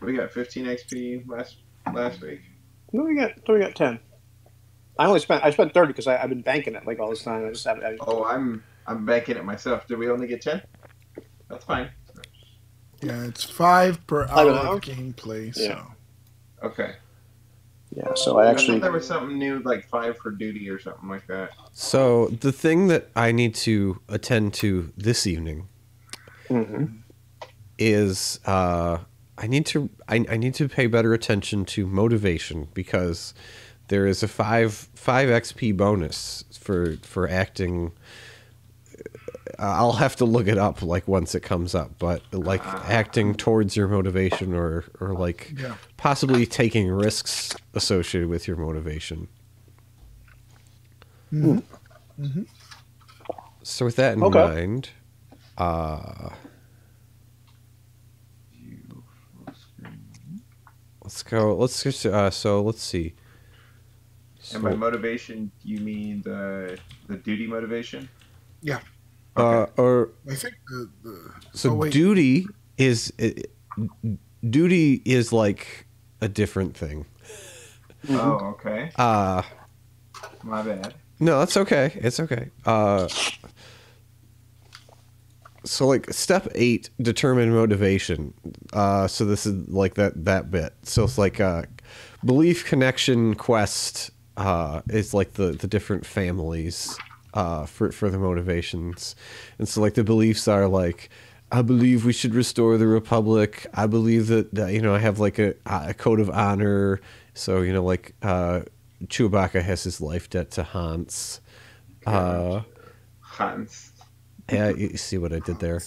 We got 15 XP last week. No, we got 10. I spent 30 because I've been banking it like all this time. I just have Oh, I'm banking it myself. Did we only get 10? That's fine. Yeah, it's 5 per Five an hour of hour? gameplay. Yeah. So Okay. Yeah, so I I actually thought there was something new, like 5 for duty or something like that. So the thing that I need to attend to this evening is I need to pay better attention to motivation, because there is a 5 XP bonus for acting. I'll have to look it up like once it comes up, but like acting towards your motivation, or like possibly taking risks associated with your motivation. So with that in mind, let's go. Let's just so let's see. And by motivation, you mean the duty motivation? yeah, Or I think so oh, wait. duty is like a different thing. Oh, okay. My bad. No, that's okay. It's okay. So like step 8, determine motivation. So this is like that bit. So it's like belief, connection, quest is like the different families for the motivations. And so like the beliefs are like, I believe we should restore the Republic. I believe that I have like a code of honor. So like Chewbacca has his life debt to Hans. Hans. Yeah, you see what I did there.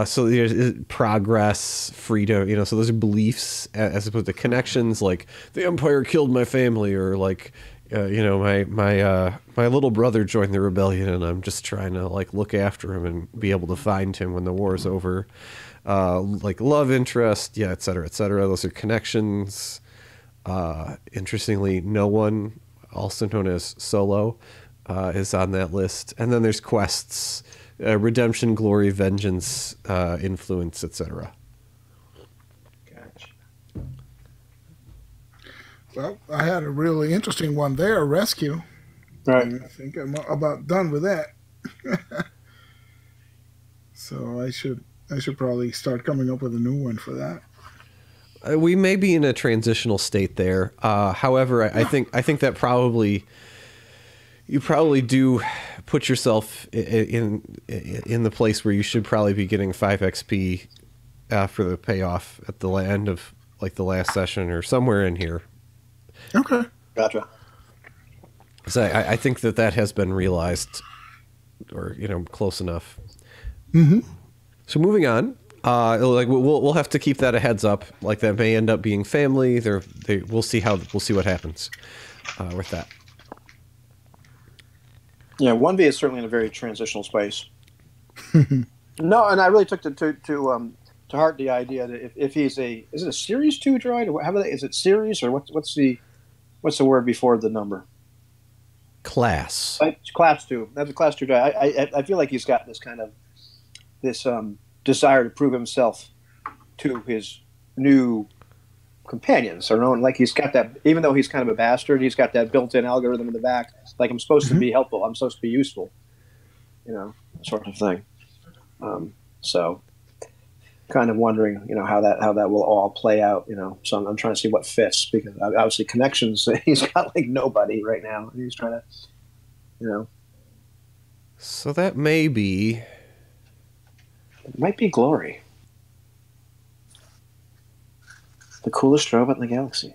So there's progress, freedom, so those are beliefs as opposed to connections, like the Empire killed my family, or like, my little brother joined the rebellion and I'm just trying to like look after him and be able to find him when the war is over. Like love interest, yeah, et cetera, et cetera. Those are connections. Interestingly, no one, also known as Solo, is on that list. And then there's quests, redemption, glory, vengeance, influence, etc. Gotcha. Well, I had a really interesting one there, rescue. right. I think I'm about done with that. So I should probably start coming up with a new one for that. We may be in a transitional state there. However, I think that you probably do put yourself in the place where you should probably be getting 5 XP for the payoff at the end of like the last session or somewhere in here. Okay. Gotcha. So I think that has been realized, or close enough. So moving on. Like we'll have to keep that a heads up. Like that may end up being family. We'll see what happens with that. Yeah, 1V is certainly in a very transitional space. No, and I really took to heart the idea that if he's is it a series 2 droid, or is it series, or what's the word before the number? Class. Class 2. That's a class 2 droid. I feel like he's got this kind of desire to prove himself to his new companions, or like he's got that, even though he's kind of a bastard, he's got that built-in algorithm in the back, like I'm supposed to be helpful, I'm supposed to be useful, sort of thing. So kind of wondering, how that will all play out, so I'm trying to see what fits, because obviously connections, he's got like nobody right now, and he's trying to, So that may be... It might be glory. The coolest robot in the galaxy.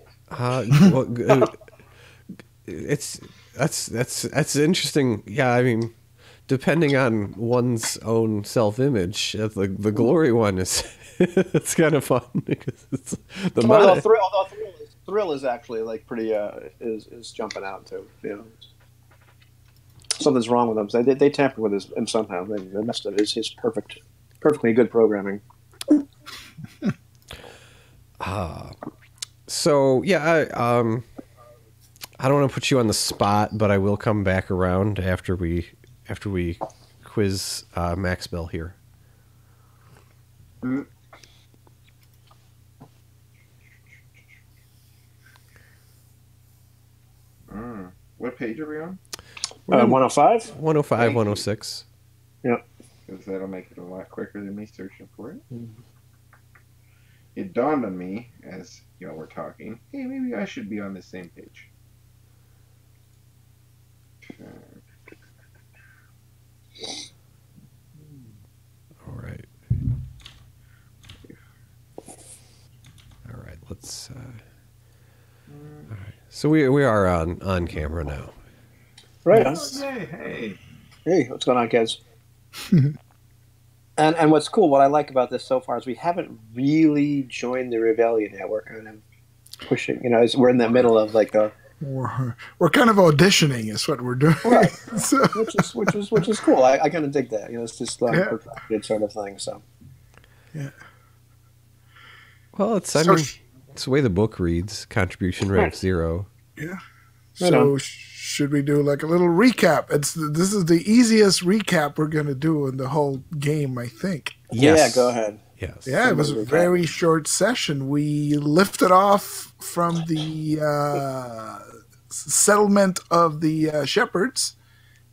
That's interesting. Yeah, I mean, depending on one's own self-image, the glory one is it's kind of fun because it's thrill is actually like pretty is jumping out too. Something's wrong with him. They tampered with him somehow. They messed up his perfectly good programming. So yeah, I don't want to put you on the spot, but I will come back around after we quiz Max Bell here. Mm. What page are we on? 105? 105, 106. Yep. Because that'll make it a lot quicker than me searching for it. It dawned on me as y'all were talking, hey, maybe I should be on the same page. All right. All right. Let's. All right. So we are on camera now. Right. Hey. Hey, what's going on, kids? And what's cool, what I like about this so far is we haven't really joined the rebellion yet. We're kind of pushing, we're in the middle of like a. We're kind of auditioning, is what we're doing. Right. So. Which is cool. I kind of dig that. It's just like a protracted sort of thing. So. Yeah. Well, it's the way the book reads. Contribution rate of 0. Yeah. So should we do like a little recap? This is the easiest recap we're going to do in the whole game, I think. Yes. Yeah, go ahead. Yes. Yeah, it was a very short session. We lifted off from the settlement of the shepherds,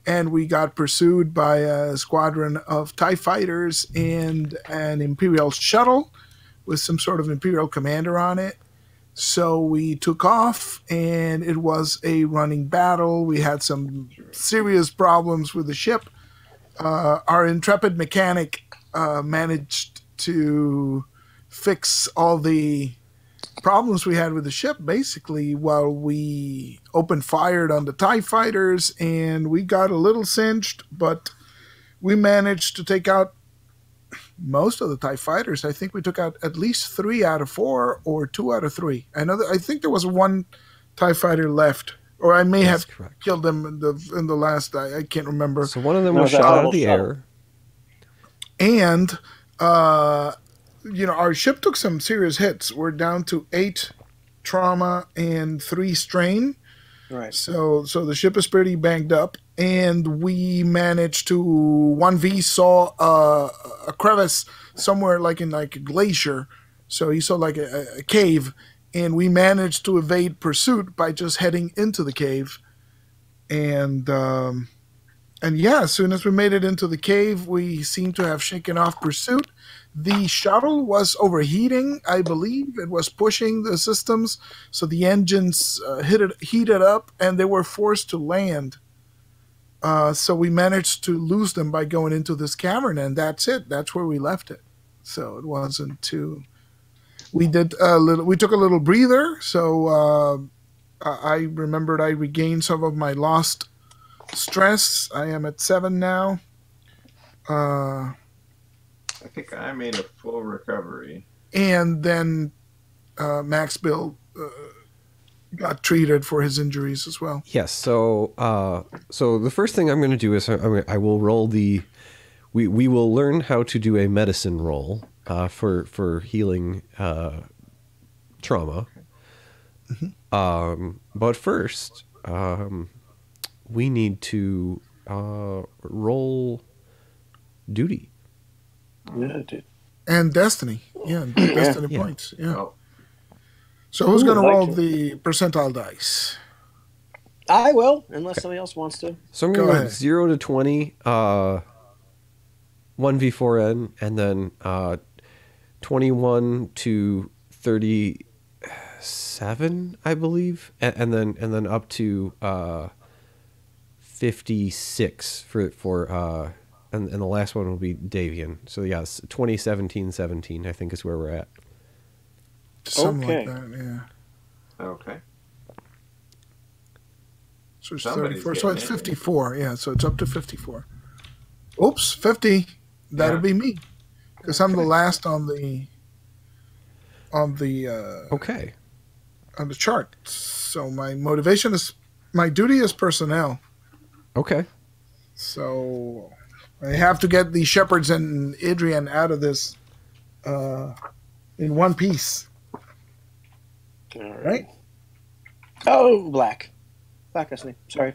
and we got pursued by a squadron of TIE fighters and an Imperial shuttle with some sort of Imperial commander on it. So we took off, and it was a running battle. We had some serious problems with the ship. Our intrepid mechanic managed to fix all the problems we had with the ship, basically, while we opened fired on the TIE fighters, and we got a little cinched, but we managed to take out most of the TIE fighters. I think we took out at least 3 out of 4 or 2 out of 3. I think there was 1 TIE fighter left, or I may have killed them in the last. I can't remember. So one of them was shot out of the air, and our ship took some serious hits. We're down to 8 trauma and 3 strain. Right. So the ship is pretty banged up, and we managed to 1v saw a crevice somewhere like in like a glacier. So he saw like a cave, and we managed to evade pursuit by just heading into the cave. And yeah, as soon as we made it into the cave, we seemed to have shaken off pursuit. The shuttle was overheating, I believe. It was pushing the systems, so the engines heated up, and they were forced to land. So we managed to lose them by going into this cavern, and that's it. That's where we left it. So it wasn't too. We took a little breather. So I remembered I regained some of my lost stress. I am at 7 now. I think I made a full recovery. And then Max Bill got treated for his injuries as well. Yes. So the first thing I'm going to do is I will roll the. We will learn how to do a medicine roll for healing trauma. Mm-hmm. But first, we need to roll duty. Yeah, dude. And Destiny. Yeah, Destiny points. Yeah. Oh. So who's going to roll the percentile dice? I will, unless somebody else wants to. So I'm going to go 0 to 20, 1v4n, and then 21 to 37, I believe, and then up to 56 for and the last one will be Davian. So yes, 2017-17, I think is where we're at. Something like that, yeah. Okay. So it's 34. So it's 54. Yeah, so it's up to 54. Oops, 50. That'll be me, because I'm the last on the okay on the chart. So my duty is personnel. Okay. So I have to get the shepherds and Adrian out of this in one piece. All right. Oh, black. Black, Destiny. Sorry.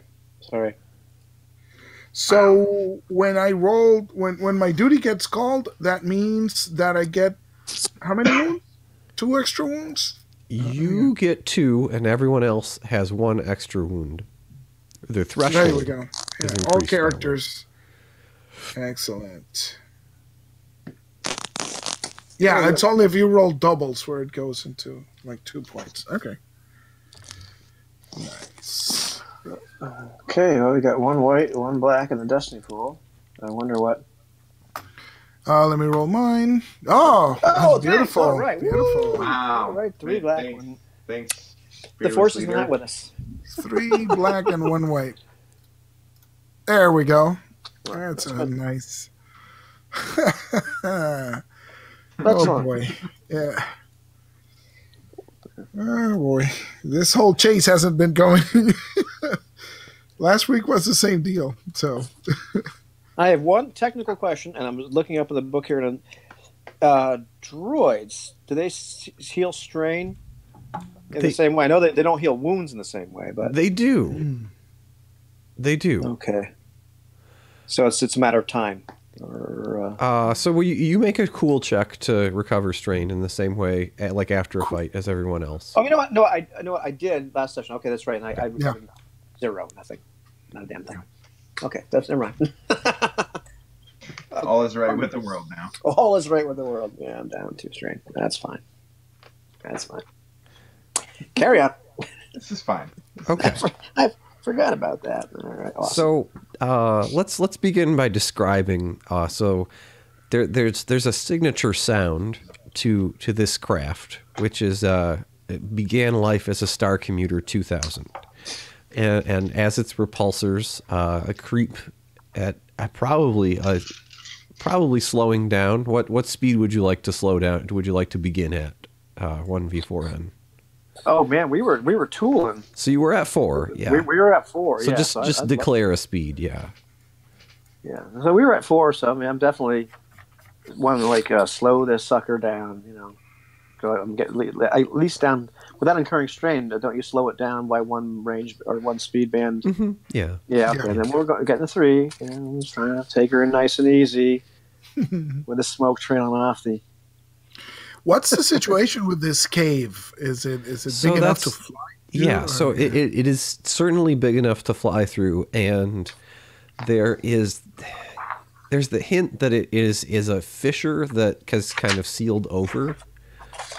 So when I rolled, when my duty gets called, that means that I get how many wounds? 2 extra wounds? You get 2, and everyone else has 1 extra wound. Their threshold. There we go. Yeah, all characters. Excellent. Yeah, it's only if you roll doubles where it goes into like 2 points. Okay. Nice. Okay, well, we got 1 white, 1 black in the Destiny pool. I wonder what. Let me roll mine. Oh, beautiful. All right. Beautiful. Wow. All right, 3 black. Thanks. The force is not with us. 3 black and 1 white. There we go. That's a nice. Oh boy. Yeah. Oh boy. This whole chase hasn't been going. Last week was the same deal. So I have one technical question, and I'm looking up in the book here. And droids, do they heal strain in the same way? I know they don't heal wounds in the same way, but they do. They do. Okay. So it's a matter of time. Or, so you make a cool check to recover strain in the same way, like after a fight, as everyone else. Oh, you know what? No, I know what I did last session. Okay, that's right. And I recovered 0, nothing, not a damn thing. Okay, that's never mind. All is right with the world now. All is right with the world. Yeah, I'm down 2 strain. That's fine. That's fine. Carry on. This is fine. Okay. I forgot about that. All right. Awesome. So let's begin by describing. So there's a signature sound to this craft, which is it began life as a Star Commuter 2000, and as its repulsors creep at probably slowing down. What speed would you like to slow down? Would you like to begin at 1v4N? Oh man, we were tooling. So you were at 4, yeah. We were at 4. So yeah. just declare a speed, yeah. Yeah. So we were at 4. So I mean, I'm definitely want to like slow this sucker down. You know, so I'm getting at least down without incurring strain. Don't you slow it down by 1 range or 1 speed band? Mm-hmm. Yeah. Yeah. Okay. And then we're getting a 3. And just trying to take her in nice and easy with the smoke trailing off the. What's the situation with this cave? Is it big enough to fly through? Yeah, so it is certainly big enough to fly through, and there's the hint that it is a fissure that has kind of sealed over,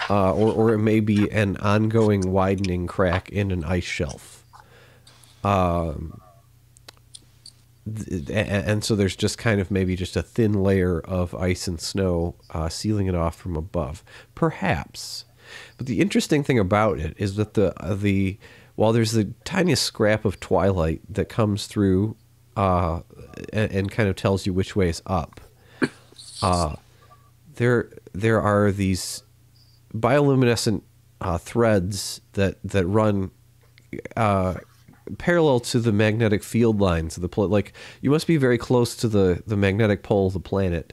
or it may be an ongoing widening crack in an ice shelf. And so there's just kind of maybe just a thin layer of ice and snow sealing it off from above, perhaps. But the interesting thing about it is that while there's the tiniest scrap of twilight that comes through and kind of tells you which way is up, there are these bioluminescent threads that run parallel to the magnetic field lines of the planet. Like, you must be very close to the magnetic pole of the planet,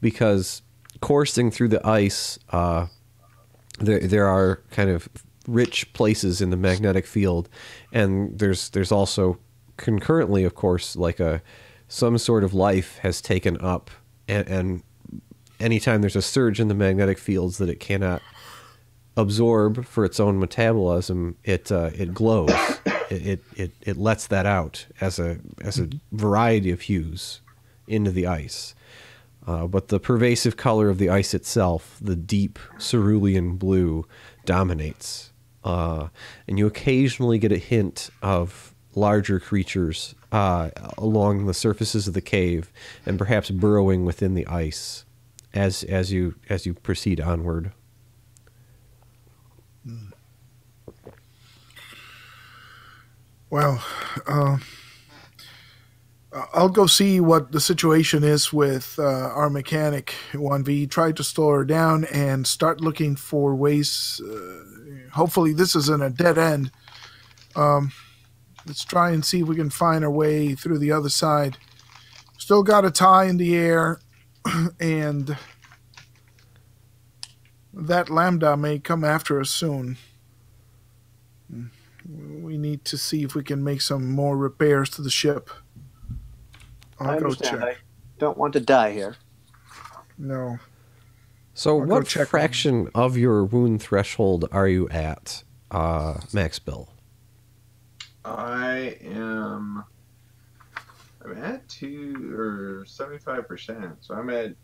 because coursing through the ice, there are kind of rich places in the magnetic field, and there's also concurrently, of course, like some sort of life has taken up, and anytime there's a surge in the magnetic fields that it cannot absorb for its own metabolism, it glows. It lets that out as a variety of hues into the ice. But the pervasive color of the ice itself, the deep cerulean blue, dominates. And you occasionally get a hint of larger creatures along the surfaces of the cave, and perhaps burrowing within the ice as you proceed onward. Well, I'll go see what the situation is with our mechanic 1V. Try to slow her down and start looking for ways. Hopefully this isn't a dead end. Let's try and see if we can find our way through the other side. Still got a tie in the air, and that Lambda may come after us soon. We need to see if we can make some more repairs to the ship. I'll I go understand. check. I don't want to die here. No. So I'll go what check fraction of your wound threshold are you at, Max Bill? I'm at 75%. So I'm at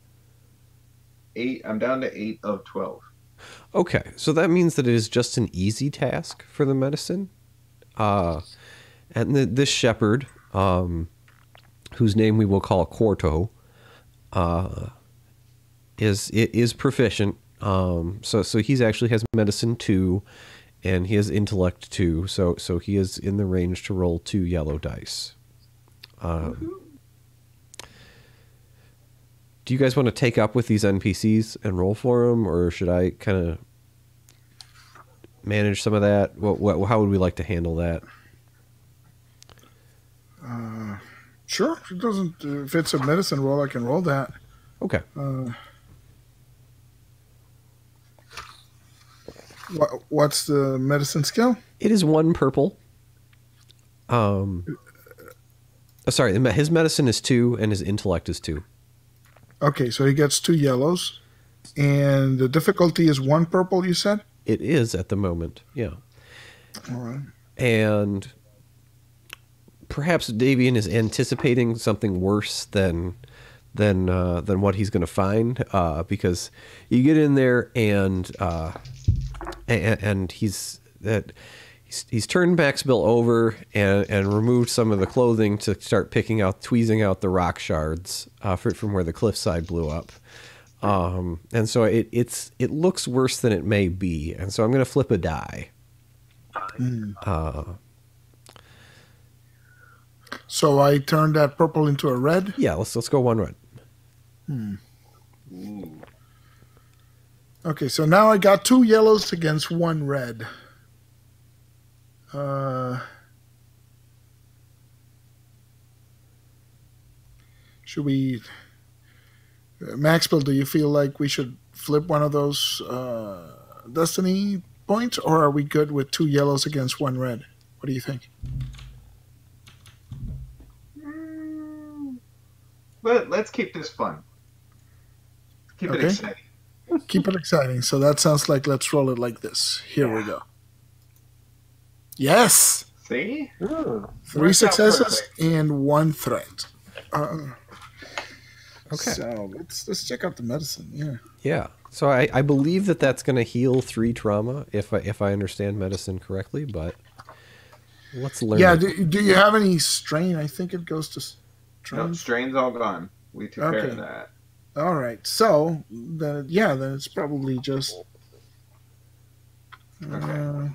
8. I'm down to 8 of 12. Okay, so that means that it is just an easy task for the medicine. And this shepherd, whose name we will call Quarto, is proficient. So he's actually has medicine 2, and he has intellect 2. So he is in the range to roll 2 yellow dice. Do you guys want to take up with these NPCs and roll for them, or should I kind of manage some of that? How would we like to handle that? Sure. It doesn't. If it's a medicine roll, I can roll that. Okay. What's the medicine skill? It is 1 purple. Sorry, his medicine is 2 and his intellect is 2. Okay, so he gets 2 yellows, and the difficulty is 1 purple. You said. It is at the moment, yeah. All right. And perhaps Davian is anticipating something worse than what he's going to find, because you get in there and he's turned Max Bill over and removed some of the clothing to start tweezing out the rock shards from where the cliffside blew up. And so it looks worse than it may be, and so I'm going to flip a die. So I turned that purple into a red. Yeah, let's go 1 red. Okay, so now I got 2 yellows against 1 red. Should we, Maxwell? Do you feel like we should flip one of those destiny points, or are we good with 2 yellows against 1 red? What do you think? Let's keep this fun. Keep it exciting. Keep it exciting. So that sounds like let's roll it like this. Here we go. Yes. See? 3 successes and 1 threat. Okay. So let's check out the medicine. Yeah. Yeah. So I believe that's going to heal 3 trauma if I understand medicine correctly, but let's learn. Yeah. Do you have any strain? I think it goes to strain. No, strain's all gone. We took care of that. All right. So then it's probably just. Okay.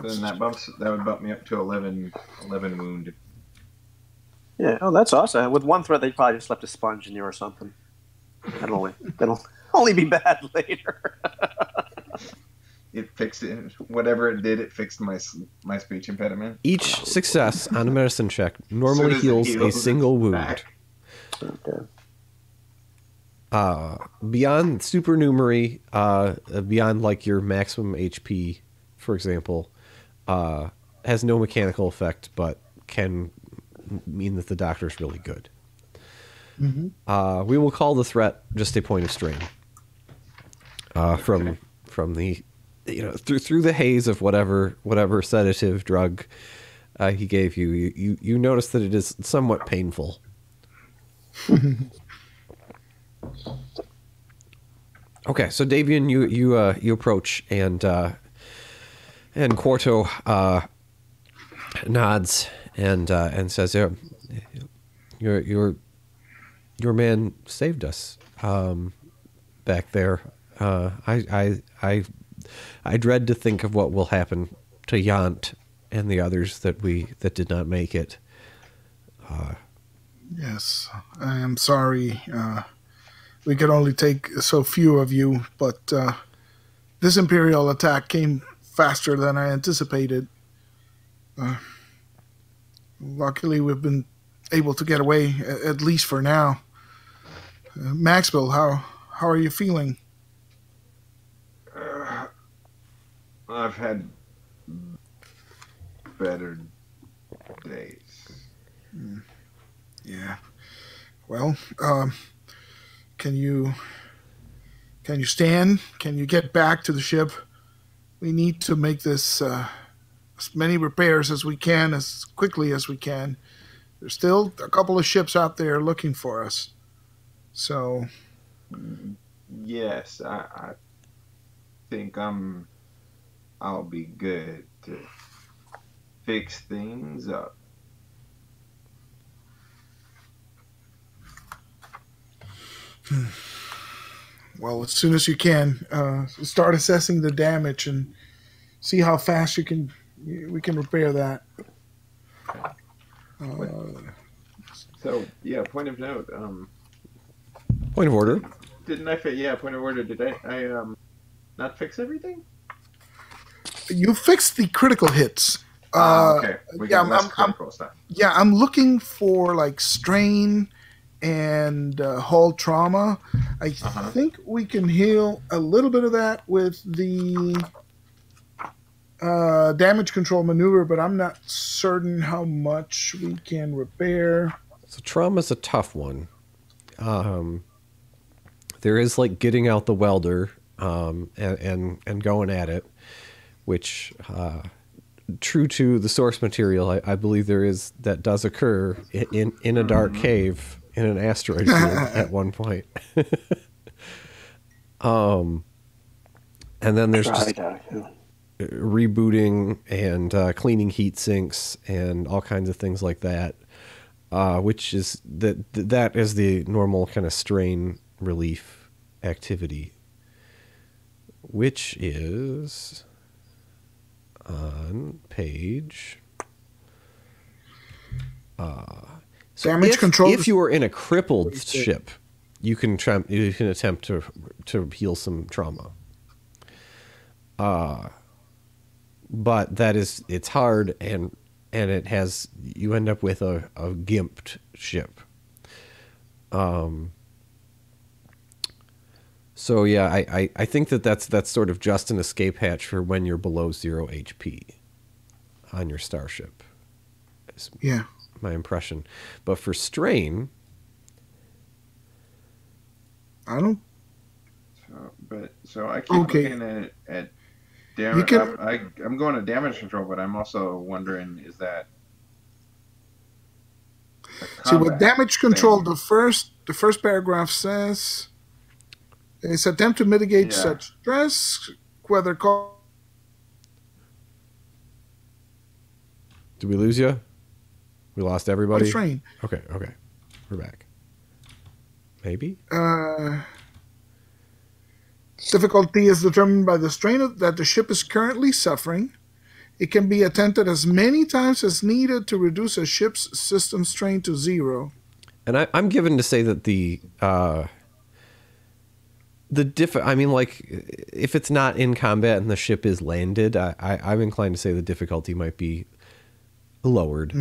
Then that would bump me up to 11 wound. Yeah. Oh, that's awesome. With 1 threat, they probably just left a sponge in you or something. That'll only be bad later. It fixed it. Whatever it did, it fixed my speech impediment. Each success on a medicine check normally heals a single wound. Okay. Beyond supernumerary, beyond like your maximum HP, for example, has no mechanical effect, but can mean that the doctor's really good. Mm-hmm. We will call the threat just a point of strain. From the through the haze of whatever sedative drug he gave you, you notice that it is somewhat painful. Okay, so Davian, you approach and Quarto nods and says, "Your man saved us back there. I dread to think of what will happen to Yant and the others that did not make it." Yes, I am sorry. We could only take so few of you, but this Imperial attack came faster than I anticipated. Luckily, we've been able to get away, at least for now. Maxwell, how are you feeling? I've had better days. Yeah. Well, can you stand? Can you get back to the ship? We need to make this as many repairs as we can, as quickly as we can. There's still a couple of ships out there looking for us. So, Yes, I think I'll be good to fix things up. well, as soon as you can, start assessing the damage and see how fast we can repair that. So yeah, point of note. Point of order. Didn't I fit? Yeah, point of order. Did I not fix everything? You fixed the critical hits. Okay. We Yeah, got less critical stuff. yeah, I'm looking for like strain and hull trauma. I think we can heal a little bit of that with the damage control maneuver, but I'm not certain how much we can repair. So trauma's a tough one. There is like getting out the welder and going at it, which true to the source material, I believe that does occur in a dark cave in an asteroid field at one point. And then there's just rebooting and cleaning heat sinks and all kinds of things like that, which is that is the normal kind of strain relief activity, which is on page. So Damage control. If you are in a crippled ship, you can attempt to heal some trauma. But it's hard and you end up with a gimped ship. So yeah, I think that's sort of just an escape hatch for when you're below 0 HP on your starship. Yeah. My impression. But for strain, I don't. So I keep looking at damage. can- I'm going to damage control, but I'm also wondering, is that a See what combat damage control. thing? The first paragraph says it's attempt to mitigate Yeah. such stress, whether did we lose you? We lost everybody. strain. Okay, we're back. Maybe. Difficulty is determined by the strain that the ship is currently suffering. It can be attempted as many times as needed to reduce a ship's system strain to 0. And I'm given to say that I mean, like, if it's not in combat and the ship is landed, I'm inclined to say the difficulty might be lowered.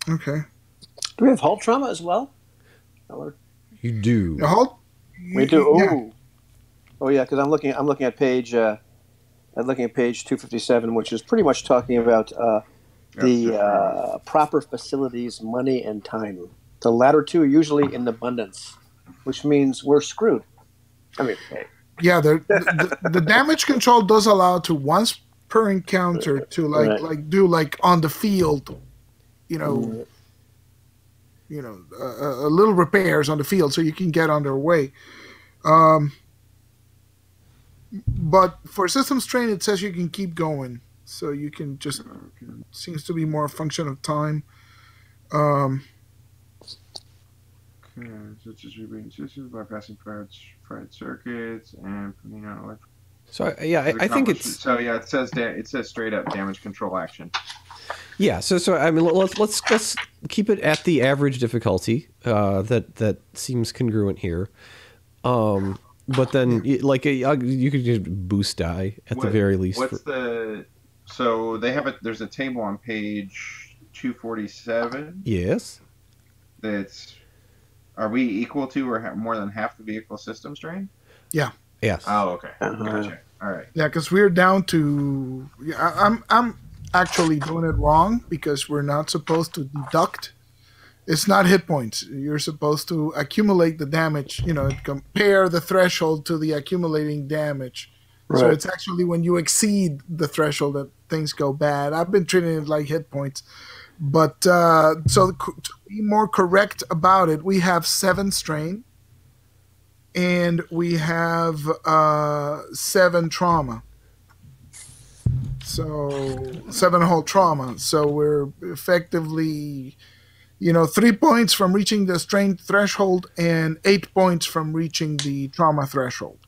Okay. Do we have hull trauma as well? Or You do. The hull. we do. Yeah. Ooh. Oh yeah, because I'm looking at page 257, which is pretty much talking about the proper facilities, money, and time. The latter two are usually in abundance, which means we're screwed. I mean, hey. Yeah, the damage control does allow to once per encounter to do on the field, a little repairs on the field so you can get underway. But for system strain, it says you can keep going, so you can just seems to be more a function of time. Such as rebooting systems, bypassing fried circuits, and putting out electric. So yeah, I think it's. So yeah, it says straight up damage control action. Yeah, so I mean, let's keep it at the average difficulty. That seems congruent here. But then, like, you could just boost die at the very least. So they have there's a table on page 247. Yes. Are we equal to or more than half the vehicle system strain? Yeah. Yes. Oh, okay. Gotcha. All right. Yeah, because we're down to. I'm actually doing it wrong because we're not supposed to deduct It's not hit points. You're supposed to accumulate the damage, compare the threshold to the accumulating damage. So Right. it's actually when you exceed the threshold that things go bad. I've been treating it like hit points. But to be more correct about it, we have 7 strain and we have 7 trauma. So 7 whole trauma. So we're effectively 3 points from reaching the strain threshold and 8 points from reaching the trauma threshold.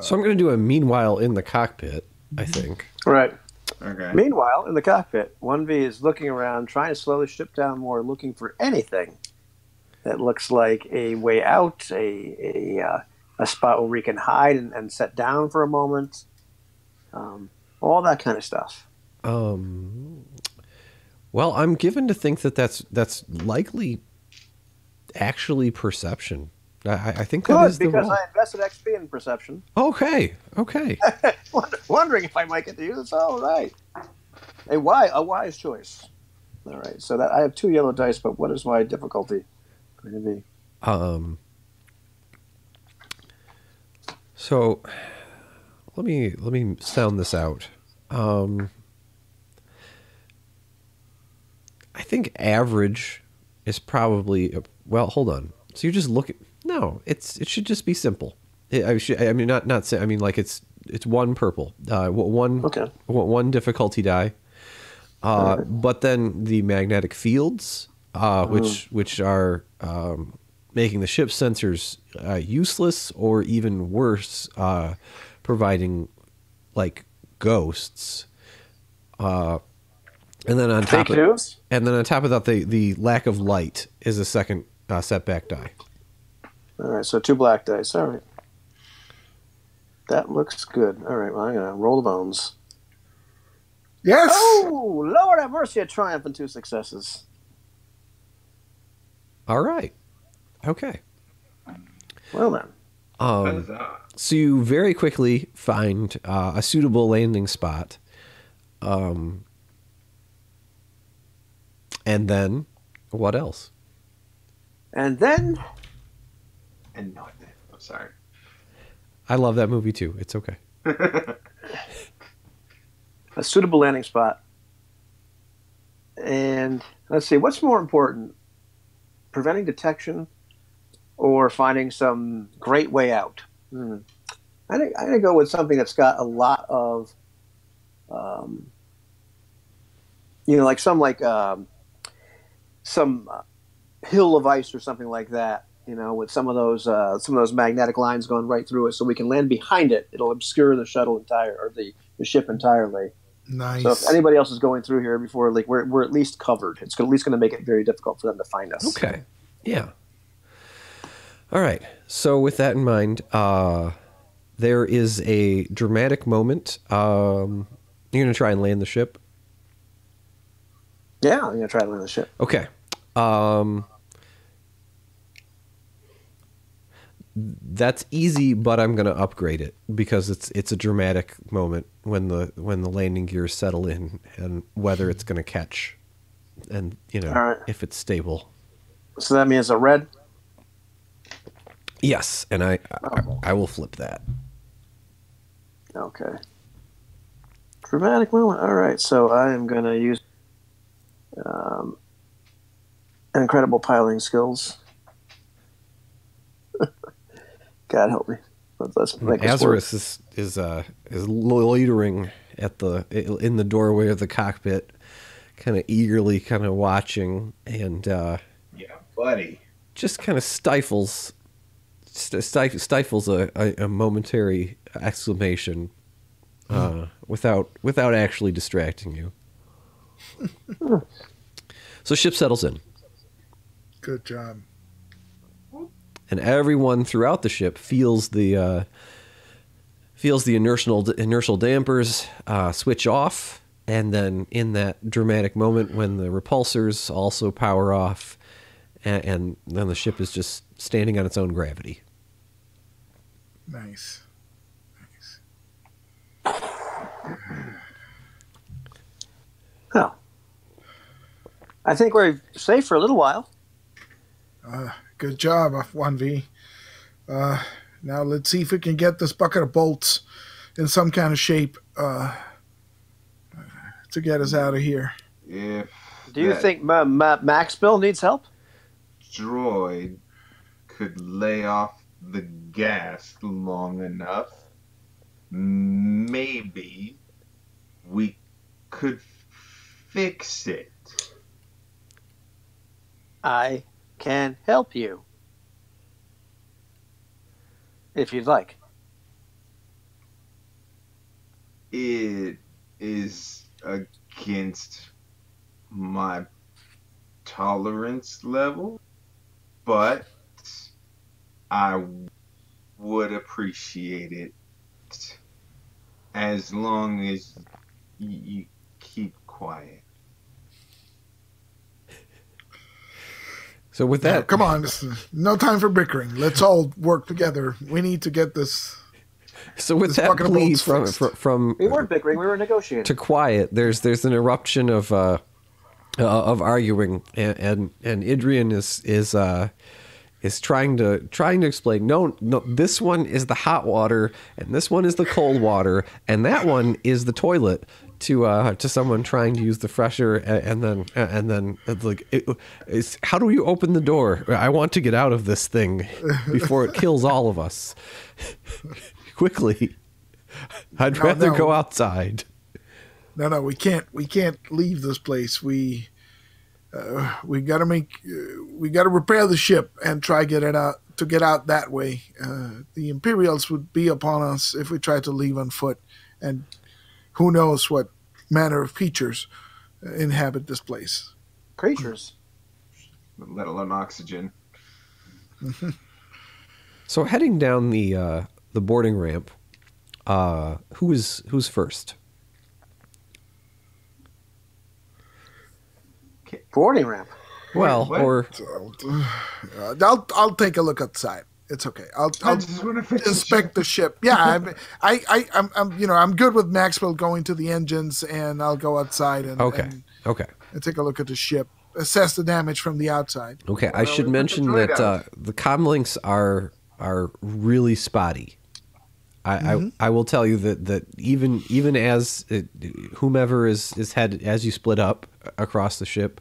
So I'm going to do a meanwhile in the cockpit, I think. Right. Okay. Meanwhile, in the cockpit, 1V is looking around, trying to slow the ship down more, looking for anything that looks like a way out, a spot where we can hide and set down for a moment, all that kind of stuff. Well, I'm given to think that that's likely actually perception. I think that Good, is the because roll. I invested XP in perception. Okay. Wondering if I might get to use it. All right. A wise choice. All right. So that I have 2 yellow dice, but what is my difficulty going to be? So let me sound this out. I think average is probably well. Hold on. So you just look at no. It should just be simple. It's 1 purple. One difficulty die. But then the magnetic fields, which are making the ship sensors useless, or even worse, providing like ghosts. And then on top of that, the lack of light is a second setback die. All right, so 2 black dice. All right. That looks good. All right, well, I'm going to roll the bones. Yes! Oh, Lord have mercy, a triumph and 2 successes. All right. Okay. Well then. So you very quickly find a suitable landing spot. And then, what else? And then... And not that. I'm sorry. I love that movie too. It's okay. A suitable landing spot. And let's see, what's more important? Preventing detection or finding some great way out? I'm going to go with something that's got a lot of, like some hill of ice or something like that. With some of those magnetic lines going right through it, so we can land behind it. It'll obscure the shuttle the ship entirely. Nice. So if anybody else is going through here before, like we're at least covered. It's at least going to make it very difficult for them to find us. Okay. Yeah. All right. So with that in mind, there is a dramatic moment. You're going to try and land the ship? Yeah, I'm going to try to land the ship. Okay. That's easy, but I'm going to upgrade it because it's a dramatic moment when the landing gears settle in and whether it's going to catch and right. if it's stable. So that means a red. Yes, and I will flip that. Okay. Dramatic moment. All right, so I am going to use incredible piloting skills. God help me. Let's make this work. Azarus is loitering in the doorway of the cockpit, kind of eagerly watching, and yeah, buddy, just kind of stifles a momentary exclamation without actually distracting you. So ship settles in. Good job. And everyone throughout the ship feels the inertial dampers switch off, and then in that dramatic moment when the repulsors also power off, and then the ship is just standing on its own gravity. Nice. Oh. I think we're safe for a little while. Good job, 1V. Now let's see if we can get this bucket of bolts in some kind of shape to get us out of here. If Do you think Max Bill needs help? droid could lay off the gas long enough, maybe we could fix it. I can help you. If you'd like. It is against my tolerance level, but I would appreciate it as long as you keep quiet. So with that, Come on, no time for bickering. Let's all work together. We need to get this. so with This that bucket of plea bolts fixed. from We weren't bickering, we were negotiating. to quiet, there's an eruption of arguing, and Idrian is trying to explain. No, this one is the hot water, and this one is the cold water, and that one is the toilet. To someone trying to use the fresher, and then it's like, how do you open the door? I want to get out of this thing before it kills all of us. Quickly, I'd rather go outside. No, we can't leave this place. We gotta repair the ship and try get out that way. The Imperials would be upon us if we tried to leave on foot, and who knows what manner of creatures inhabit this place. Creatures. Let alone oxygen. So heading down the boarding ramp, who's first? Boarding ramp. Well, What? or I'll take a look outside. It's okay. I'll just want to fix inspect the ship. Yeah, I'm good with Maxwell going to the engines, and I'll go outside and okay. and take a look at the ship, assess the damage from the outside. Okay, I Well, should we put mention the droid that out. the comlinks are really spotty. I will tell you that even as whomever is head as you split up across the ship,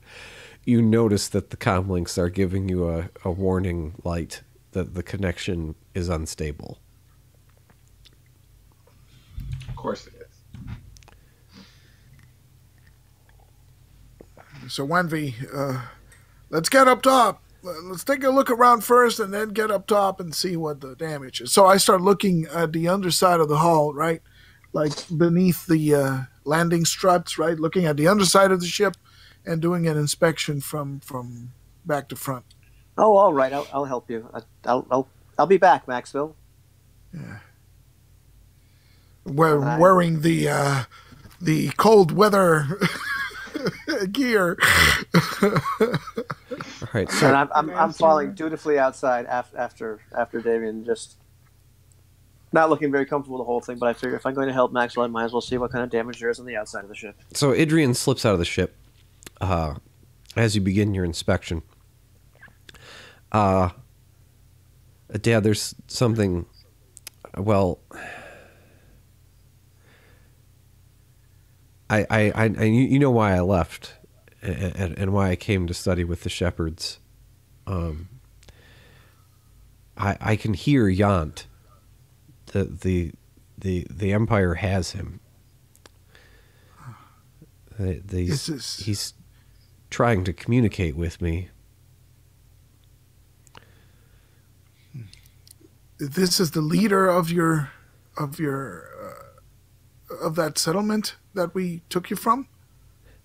you notice that the comlinks are giving you a warning light that the connection is unstable. Of course it is. So 1V, let's get up top. Let's take a look around first, and then get up top and see what the damage is. So I start looking at the underside of the hull, right, like beneath the landing struts, right, looking at the underside of the ship and doing an inspection from back to front. Oh, all right. I'll help you. I'll be back, Maxville. Wearing the cold weather gear. All right, so And I'm following dutifully outside after Damien, just not looking very comfortable with the whole thing. But I figure if I'm going to help Maxwell, I might as well see what kind of damage there is on the outside of the ship. So Idrian slips out of the ship as you begin your inspection. Dad, there's something. Well, I you know why I left, and why I came to study with the shepherds. I can hear Yant. The Empire has him. He's trying to communicate with me. This is the leader of that settlement that we took you from?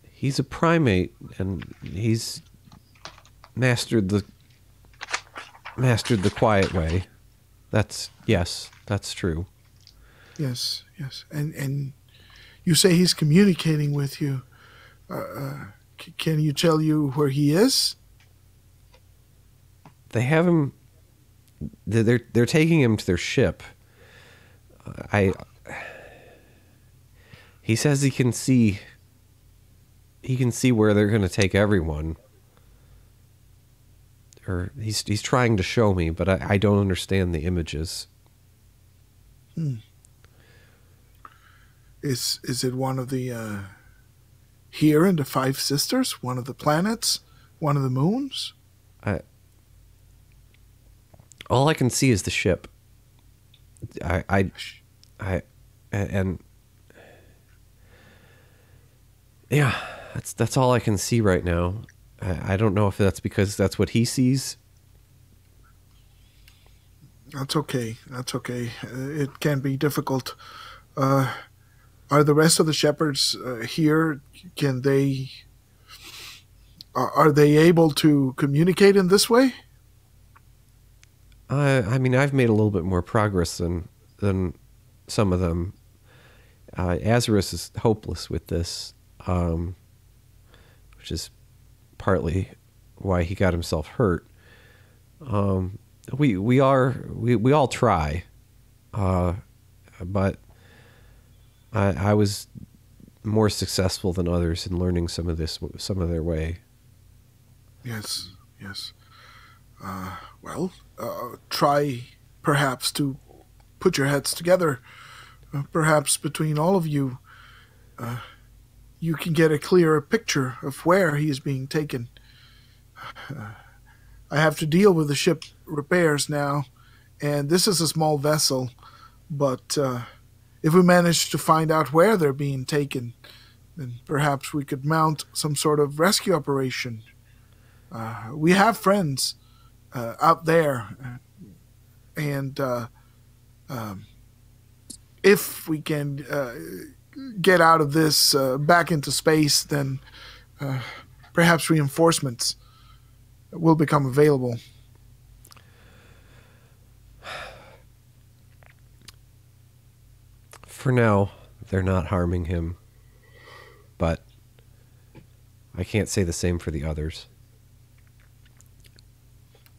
He's a primate, and he's mastered the quiet way. That's true. Yes. And you say he's communicating with you. Can you tell you where he is? They have him. They're taking him to their ship. He says he can see he can see where they're going to take everyone. Or he's trying to show me, but I don't understand the images. Is it one of the here in the Five Sisters? One of the planets? One of the moons? All I can see is the ship. And yeah, that's all I can see right now. I don't know if that's because that's what he sees. That's okay. That's okay. It can be difficult. Are the rest of the shepherds here? Can they? Are they able to communicate in this way? I mean, I've made a little bit more progress than some of them. Azarus is hopeless with this, which is partly why he got himself hurt. We all try, but I was more successful than others in learning some of their way. Yes. Well, try perhaps to put your heads together. Perhaps between all of you, you can get a clearer picture of where he is being taken. I have to deal with the ship repairs now, and this is a small vessel, but if we manage to find out where they're being taken, then perhaps we could mount some sort of rescue operation. We have friends out there, and if we can get out of this back into space, then perhaps reinforcements will become available. For now, they're not harming him, but I can't say the same for the others.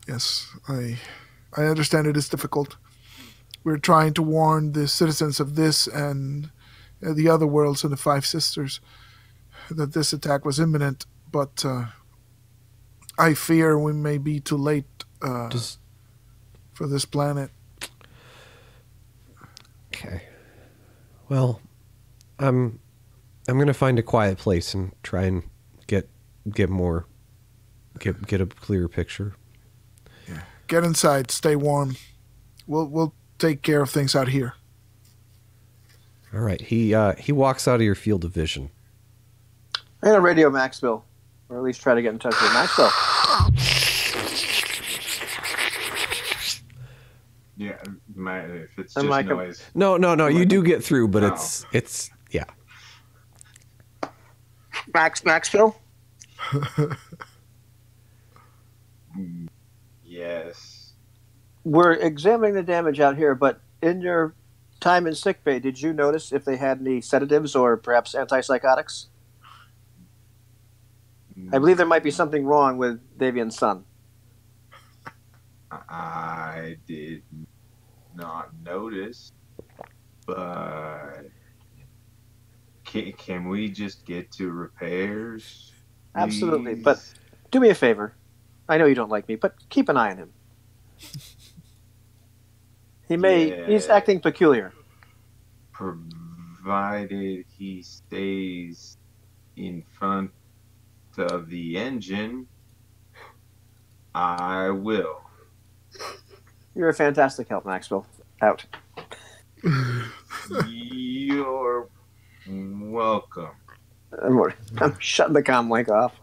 Yes, I understand it is difficult. We're trying to warn the citizens of this and the other worlds and the Five Sisters that this attack was imminent, but I fear we may be too late for this planet. Okay. Well, I'm gonna find a quiet place and try and get a clearer picture. Yeah. Get inside. Stay warm. We'll take care of things out here. All right. He walks out of your field of vision. I'm going to radio Maxwell, or at least try to get in touch with Maxwell. Yeah, if it's I'm just like noise. No. You do get through, but it's yeah. Maxwell? Yes. We're examining the damage out here, but in your time in sickbay, did you notice if they had any sedatives or perhaps antipsychotics? I believe there might be something wrong with Davian's son. I did not notice, but can we just get to repairs? Absolutely, please? but do me a favor. I know you don't like me, but keep an eye on him. He's acting peculiar. Provided he stays in front of the engine, I will. You're a fantastic help, Maxwell. Out. You're welcome. I'm shutting the comm link off.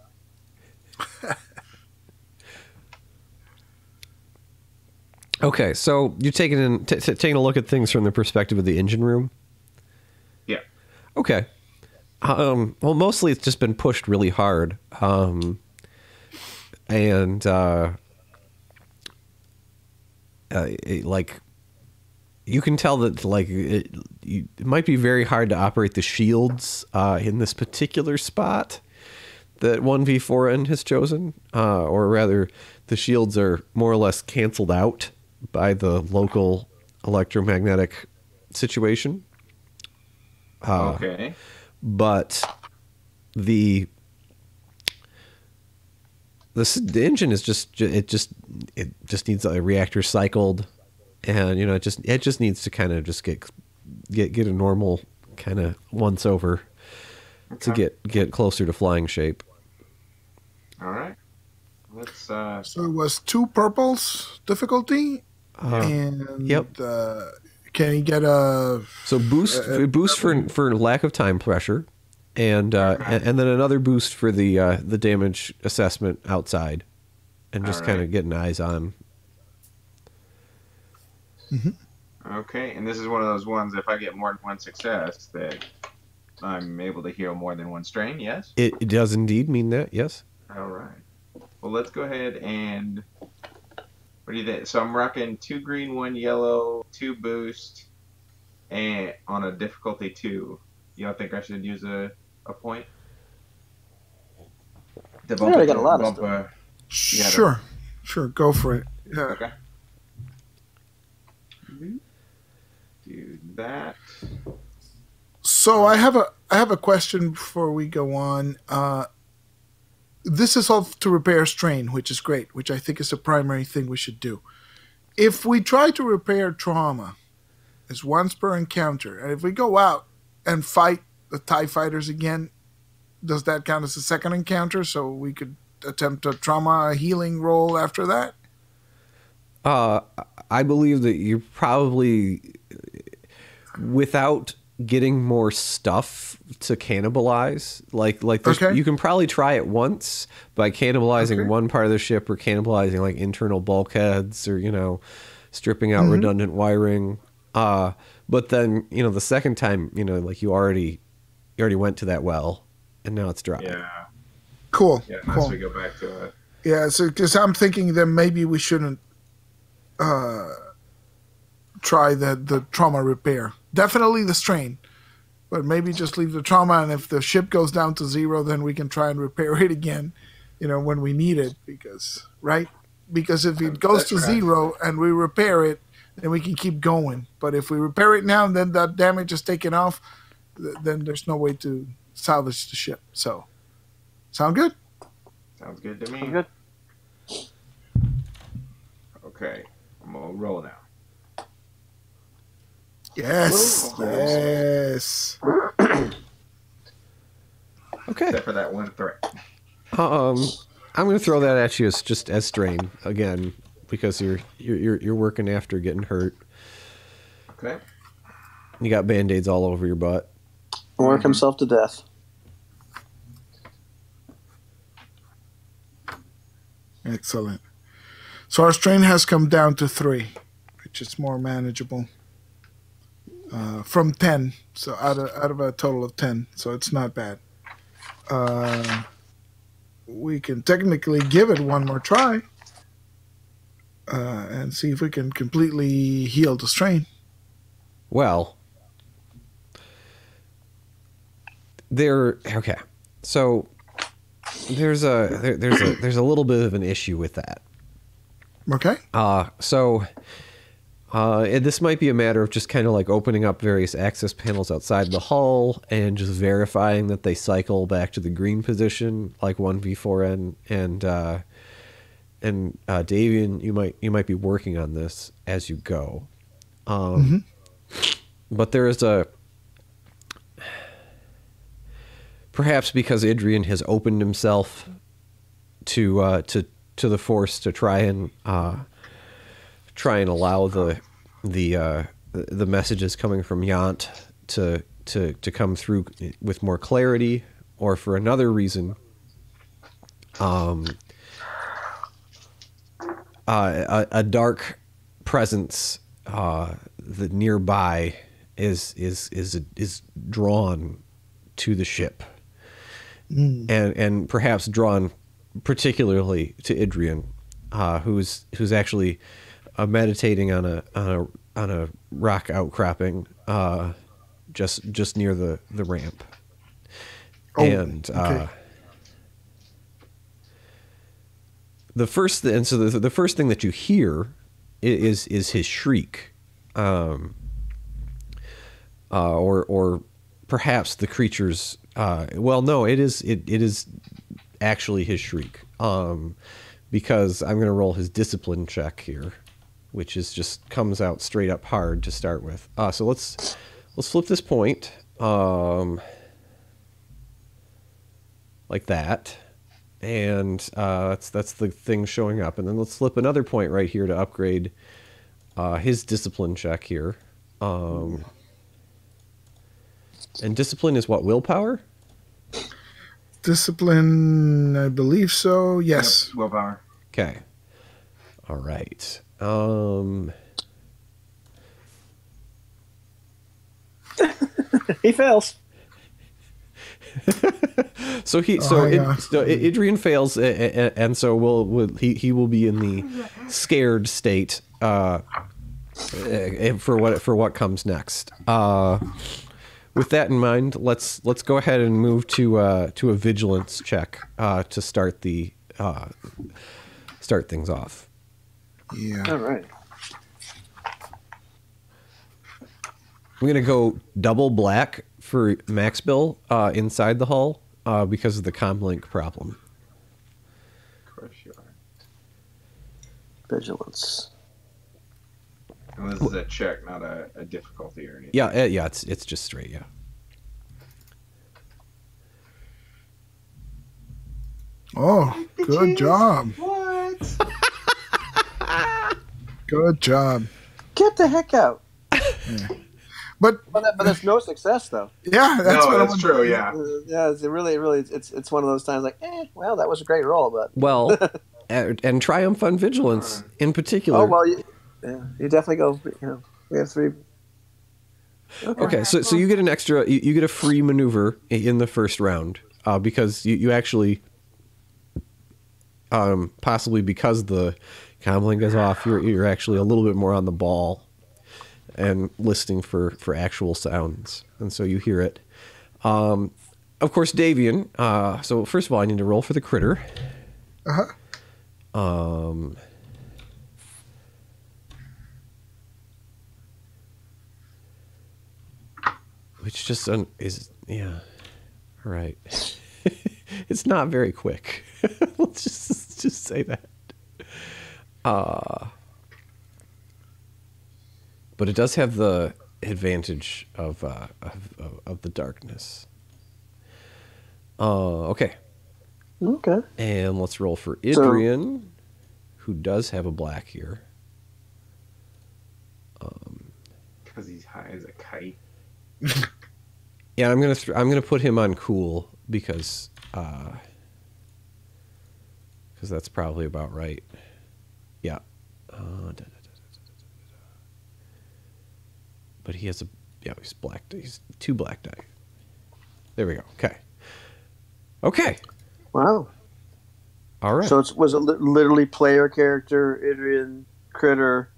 Okay, so you're taking a look at things from the perspective of the engine room. Yeah. Okay. Well, mostly it's just been pushed really hard, and like you can tell that like it might be very hard to operate the shields in this particular spot that 1v4N has chosen, or rather, the shields are more or less canceled out by the local electromagnetic situation. Okay. But the the engine is it just needs a reactor cycled, and it just needs to kind of just get a normal kind of once over to get closer to flying shape. All right. Let's. So it was 2 purples difficulty, and yep. Can you get a boost for lack of time pressure, and then another boost for the damage assessment outside, and just kind of getting eyes on. Mm-hmm. Okay, and this is one of those ones. If I get more than 1 success, that I'm able to heal more than 1 strain. Yes. It does indeed mean that. Yes. All right. Well, let's go ahead and. What do you think? So I'm rocking 2 green, 1 yellow, 2 boost, and on a difficulty 2. You don't think I should use a point? I got a lot of stuff. Sure, go for it. Yeah. Okay. Do that. So I have a question before we go on. This is all to repair strain, which is great, which I think is the primary thing we should do. If we try to repair trauma, it's once per encounter, and if we go out and fight the TIE fighters again, does that count as a second encounter? So we could attempt a trauma healing roll after that? I believe that you're probably, without getting more stuff to cannibalize, like you can probably try it once by cannibalizing one part of the ship, or cannibalizing like internal bulkheads, or stripping out redundant wiring. But then the second time, like you already went to that well, and now it's dry. Yeah. Cool. Yeah. Unless we go back to it. Yeah. So because I'm thinking that maybe we shouldn't try the trauma repair. Definitely the strain, but maybe just leave the trauma, and if the ship goes down to 0, then we can try and repair it again, when we need it, because if it goes to 0 and we repair it, then we can keep going. But if we repair it now and then that damage is taken off, then there's no way to salvage the ship. So, sound good? Sounds good to me. Good. Okay, I'm gonna roll now. Yes. Yes. Okay. Except for that 1 threat. I'm going to throw that at you as strain again, because you're working after getting hurt. Okay. You got band-aids all over your butt. Work himself to death. Excellent. So our strain has come down to 3, which is more manageable. From 10, so out of a total of 10, so it's not bad. We can technically give it one more try and see if we can completely heal the strain. Well, okay. So there's a little bit of an issue with that. Okay. This might be a matter of just kind of like opening up various access panels outside the hull and just verifying that they cycle back to the green position, like 1v4N, and Davian, you might be working on this as you go. But there is perhaps because Idrian has opened himself to the Force to try and allow the messages coming from Yant to come through with more clarity, or for another reason, a dark presence that nearby is drawn to the ship, and perhaps drawn particularly to Idrian, who's actually meditating on a rock outcropping just near the ramp. Okay. The first thing that you hear is his shriek, or perhaps the creature's. Well, no, it is actually his shriek. because I'm going to roll his discipline check here, which is just comes out straight up hard to start with. So let's flip this point, like that, and that's the thing showing up, and then let's flip another point right here to upgrade his discipline check here. And discipline is what, willpower? Discipline, I believe so. Yes. Yep, willpower. Okay. All right. He fails. So Idrian fails, and so he will be in the scared state for what comes next. With that in mind, let's go ahead and move to a vigilance check to start things off. Yeah. All right. I'm gonna go double black for Max Bill inside the hull because of the comlink problem. Of course you are. Vigilance. And this is a check, not a difficulty or anything. Yeah, it's just straight, yeah. Oh, good job. What? Good job. Get the heck out. But But that's no success, though. yeah, that's what that's I'm true, yeah. Yeah, it's really, it's one of those times like, well, that was a great roll, but. Well, and triumph on vigilance in particular. Oh, well, you definitely go, we have 3. Okay, so you get an extra, you get a free maneuver in the first round because you actually, possibly because the comlink is off, you're actually a little bit more on the ball and listening for actual sounds, and so you hear it. Of course, Davian. So first of all, I need to roll for the critter. Which just is, yeah, all right. It's not very quick. Let's just say that. But it does have the advantage of the darkness. Okay. Okay. And let's roll for Idrian, who does have a black here. Because he's high as a kite. Yeah, I'm gonna put him on cool because that's probably about right. Yeah. But he has he's black. He's 2 black die. There we go. Okay. Wow. All right. So was it literally player character, Idrian, critter,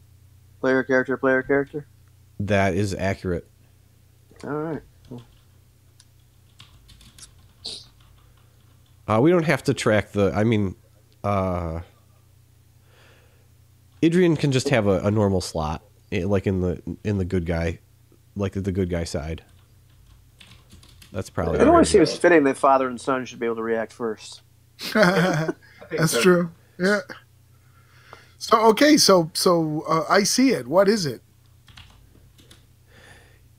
player character? That is accurate. All right. We don't have to track Idrian can just have a normal slot, like in the good guy, like the good guy side. That's probably. It always seems fitting that father and son should be able to react first. That's true. Yeah. So okay, so I see it. What is it?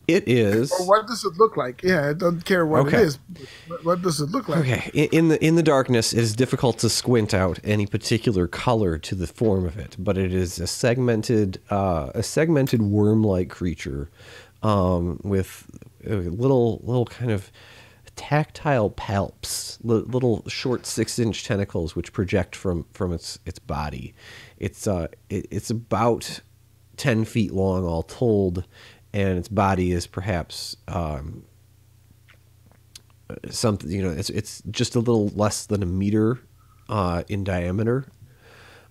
It is. Or what does it look like? Yeah, I don't care what it is. But what does it look like? Okay. In the darkness, it is difficult to squint out any particular color to the form of it, but it is a segmented worm-like creature, with little kind of tactile palps, little short 6-inch tentacles which project from its body. It's about 10 feet long all told, and its body is perhaps something, it's just a little less than a meter in diameter,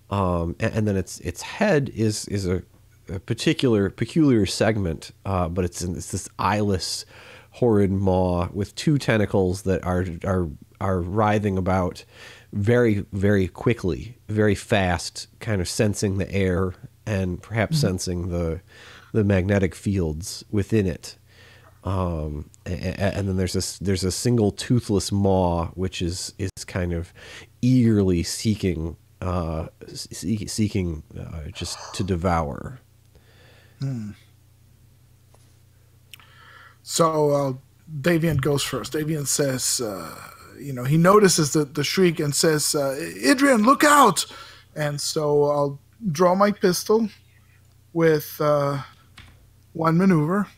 and then its head is a peculiar segment, but it's this eyeless, horrid maw with 2 tentacles that are writhing about very, very quickly, very fast, kind of sensing the air and perhaps sensing the magnetic fields within it. And then there's a single toothless maw which is kind of eagerly seeking just to devour. So Davian goes first. Davian says, he notices the shriek and says, Adrian, look out! And so I'll draw my pistol with one maneuver.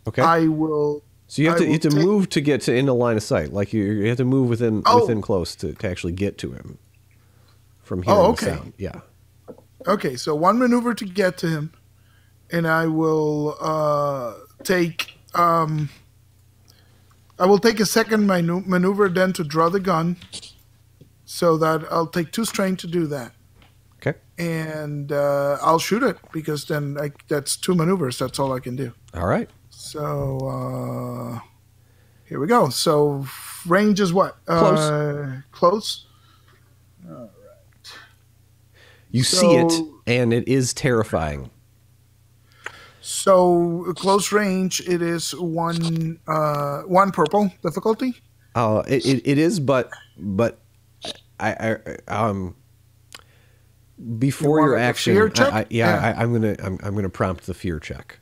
Okay. I will. So you have to move to get to into line of sight. Like you have to move within close to actually get to him from hearing the sound. Yeah. Okay, so one maneuver to get to him, and I will take. I will take a second maneuver then to draw the gun, so that I'll take 2 strain to do that. Okay. And I'll shoot it because then that's 2 maneuvers. That's all I can do. All right. So here we go. So range is what? Close. Close. All right. You see it, and it is terrifying. So close range, it is one purple difficulty. It is, but I before your action, fear check? I'm gonna prompt the fear check.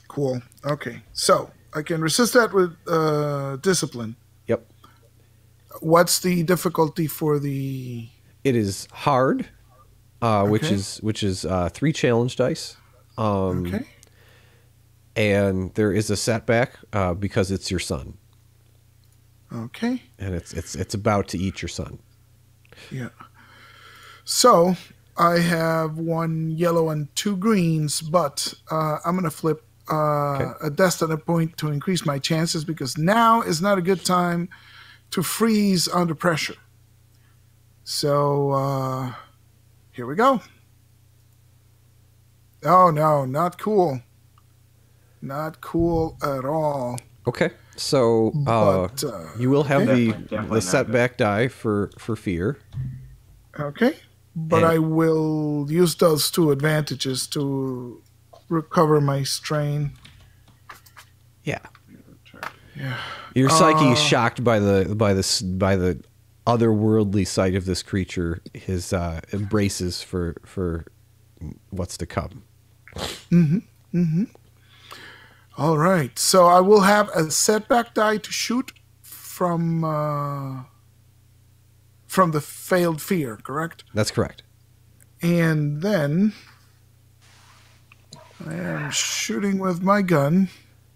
Cool. Okay, so I can resist that with discipline. Yep. What's the difficulty for the? It is hard, which is 3 challenge dice. Okay. And there is a setback because it's your son. Okay. And it's about to eat your son. Yeah. So I have 1 yellow and 2 greens, but I'm gonna flip a destiny point to increase my chances because now is not a good time to freeze under pressure. So here we go. Oh no, not cool. Not cool at all. Okay, so you will have the setback die for fear. Okay, but I will use those 2 advantages to recover my strain. Yeah. Yeah. Your psyche is shocked by the otherworldly sight of this creature. His embraces for what's to come. Mm-hmm. Mm-hmm. All right. So I will have a setback die to shoot from the failed fear, correct? That's correct. And then I am shooting with my gun.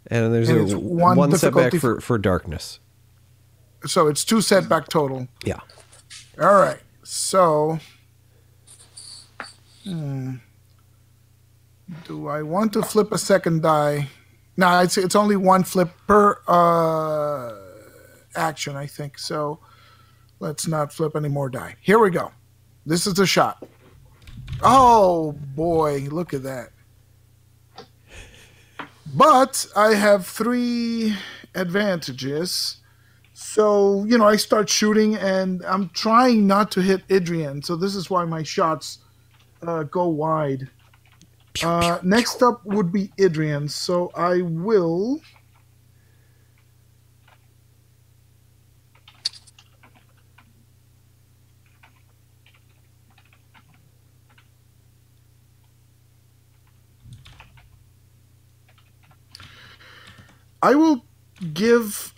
And there's one setback for darkness. So it's 2 setback total. Yeah. All right. So do I want to flip a second die? No, it's only 1 flip per action, I think. So let's not flip any more die. Here we go. This is a shot. Oh, boy. Look at that. But I have 3 advantages. So, I start shooting, and I'm trying not to hit Adrian. So this is why my shots go wide. Next up would be Adrian. So I will... give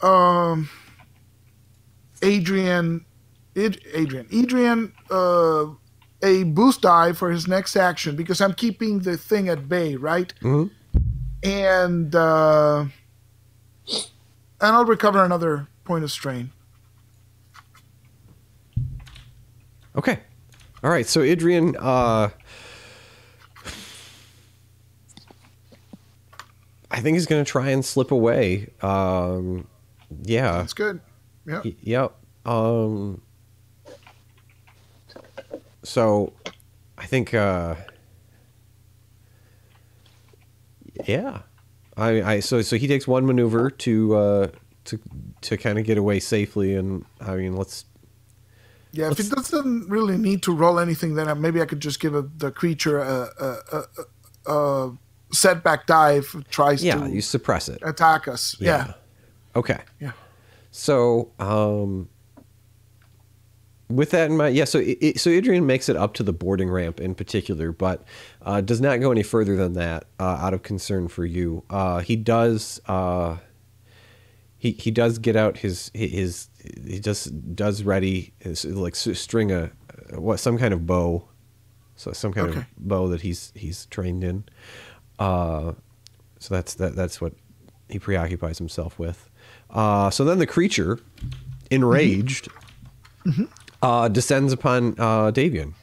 Adrian a boost die for his next action because I'm keeping the thing at bay, right? Mm-hmm. And I'll recover another point of strain. Okay. All right. So Adrian, I think he's going to try and slip away. Yeah. That's good. Yeah. Yep. So I think, yeah. So he takes 1 maneuver to kind of get away safely, and I mean, Yeah, if it doesn't really need to roll anything, then maybe I could just give the creature a setback die tries Yeah, to you suppress it. attack us. Yeah. Okay. Yeah. So, with that in mind, so Adrian makes it up to the boarding ramp in particular, but does not go any further than that out of concern for you. He does he does get out his he just does ready his, like string some kind of bow, so some kind of bow that he's trained in. So that's what he preoccupies himself with. So then the creature, enraged, descends upon Davian.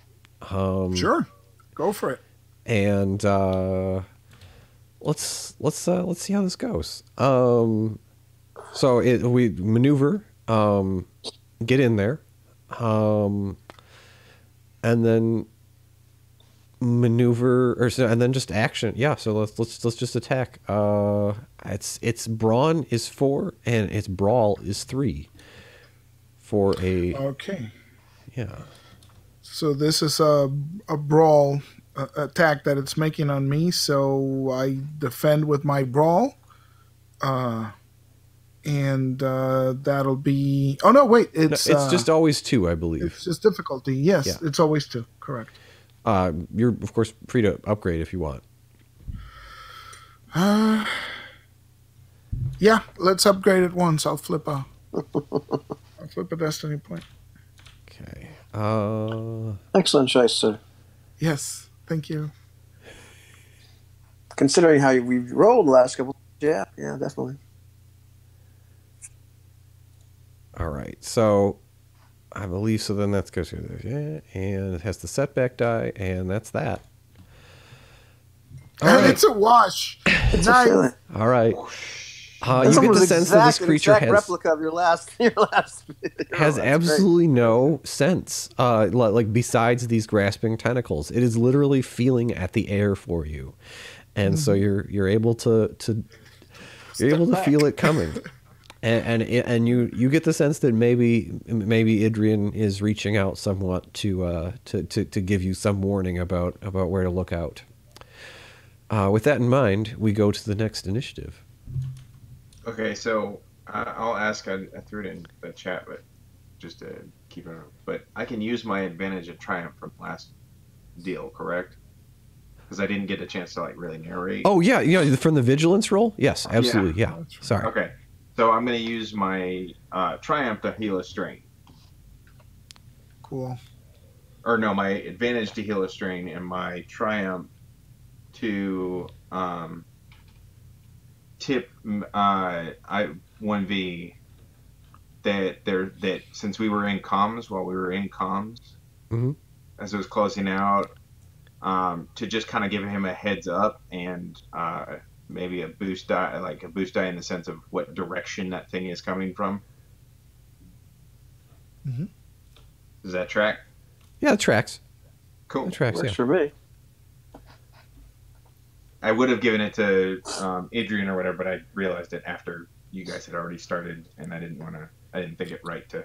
Sure, go for it. And let's see how this goes. So we maneuver, get in there, and then maneuver, and then just action. Yeah. So let's just attack. Its brawn is 4 and its brawl is 3 for a. Okay. Yeah. So this is a brawl attack that it's making on me. So I defend with my brawl. And that'll be. Oh no! Wait, it's just always 2, I believe. It's just difficulty. Yes, Yeah. it's always 2. Correct. You're of course free to upgrade if you want. Yeah, let's upgrade it once. I'll flip a destiny point. Okay. Excellent choice, sir. Yes, thank you. Considering how we've rolled the last couple, yeah, definitely. All right. So I believe so. Then that goes through there. Yeah, and it has the setback die, and that's that. And it's a wash. It's a feeling. All right. That's You get the almost sense that this an creature exact has replica of your last has absolutely no sense, like besides these grasping tentacles. It is literally feeling at the air for you, and so you're able to feel it coming, and you get the sense that maybe Idrian is reaching out somewhat to give you some warning about where to look out. With that in mind, we go to the next initiative. Okay, so I'll ask. I threw it in the chat, but just to keep it on. But I can use my advantage of triumph from last deal, correct? Because I didn't get a chance to really narrate. Oh yeah, from the vigilance roll. Yes, absolutely. Yeah. Sorry. Okay, so I'm going to use my triumph to heal a strain. Cool. Or no, my advantage to heal a strain, and my triumph to tip I 1v that since we were in comms as it was closing out, to just kind of give him a heads up and maybe a boost die in the sense of what direction that thing is coming from. Mm-hmm. Does that track? Yeah, it tracks. Cool. It tracks. Works for me. I would have given it to Adrian or whatever, but I realized it after you guys had already started, and I didn't think it right to.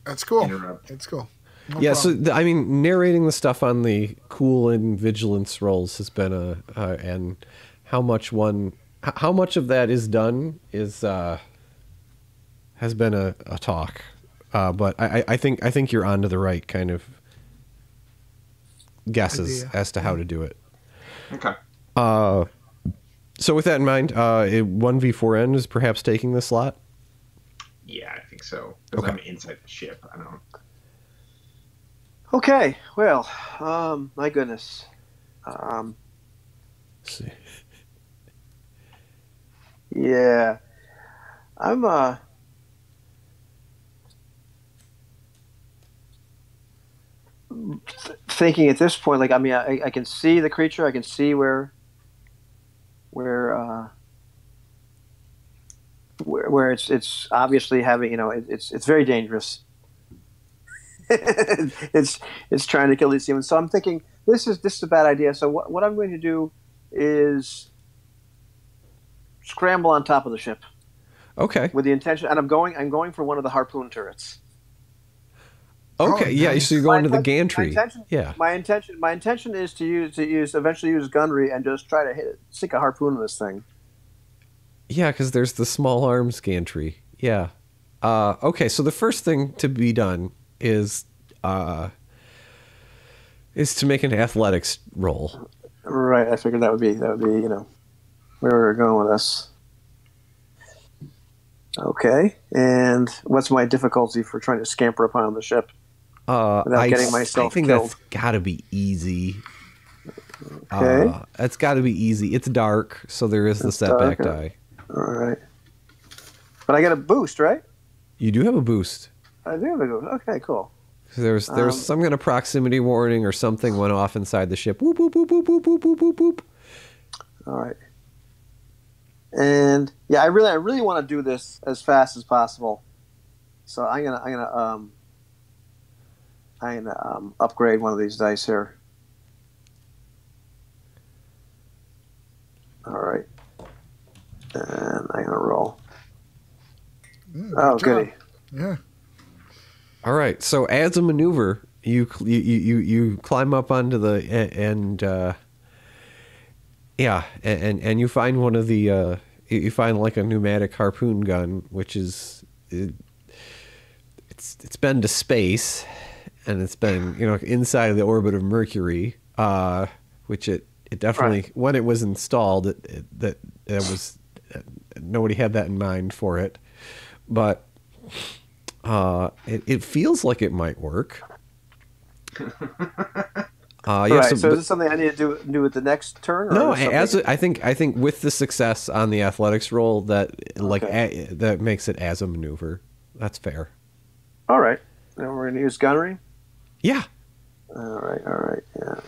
That's cool. Interrupt. It's cool. No Yeah, problem. so I mean, narrating the stuff on the cool and vigilance rolls has been and how much of that is done is has been a talk, but I think you're onto the right kind of guesses Idea. as to how to do it. Okay. So with that in mind, 1v4N is perhaps taking the slot. Yeah, I think so. Because Okay. I'm inside the ship. I don't. Okay, well, my goodness. Let's see. Yeah. I'm thinking at this point, I can see the creature, I can see where it's obviously having, it's very dangerous. it's trying to kill these humans. So I'm thinking this is a bad idea. So what I'm going to do is scramble on top of the ship. Okay. With the intention, and I'm going for one of the harpoon turrets. Okay, Oh, yeah. nice. So you're going to the My gantry. intention, Yeah, my intention is to eventually use gunnery and just try to sink a harpoon in this thing. yeah. Because there's the small arms gantry. Yeah. Okay, so the first thing to be done is to make an athletics roll. Right. I figured that would be where we were going with this. Okay. And what's my difficulty for trying to scamper upon the ship without getting myself I think killed? that's got to be easy. Okay. It's got to be easy. It's dark, so there is the setback die. All right. But I get a boost, right? You do have a boost. I do have a boost. Okay, cool. There's some kind of proximity warning or something went off inside the ship. Whoop, whoop, whoop, whoop, whoop, whoop, whoop, whoop, whoop. All right. And yeah, I really want to do this as fast as possible. So I'm gonna upgrade one of these dice here. All right. And I'm gonna roll. Oh, Good job. goody. Yeah. All right. So as a maneuver, you climb up onto the and you find one of the you find like a pneumatic harpoon gun, which is it's been to space, and it's been inside of the orbit of Mercury, which it definitely Right. when it was installed that was nobody had that in mind for it, but it feels like it might work. Right. So is this something I need to do with the next turn? Or No, is this something- I think with the success on the athletics roll that Okay. that makes it as a maneuver. That's fair. All right. Then we're gonna use gunnery. Yeah. All right. Yeah.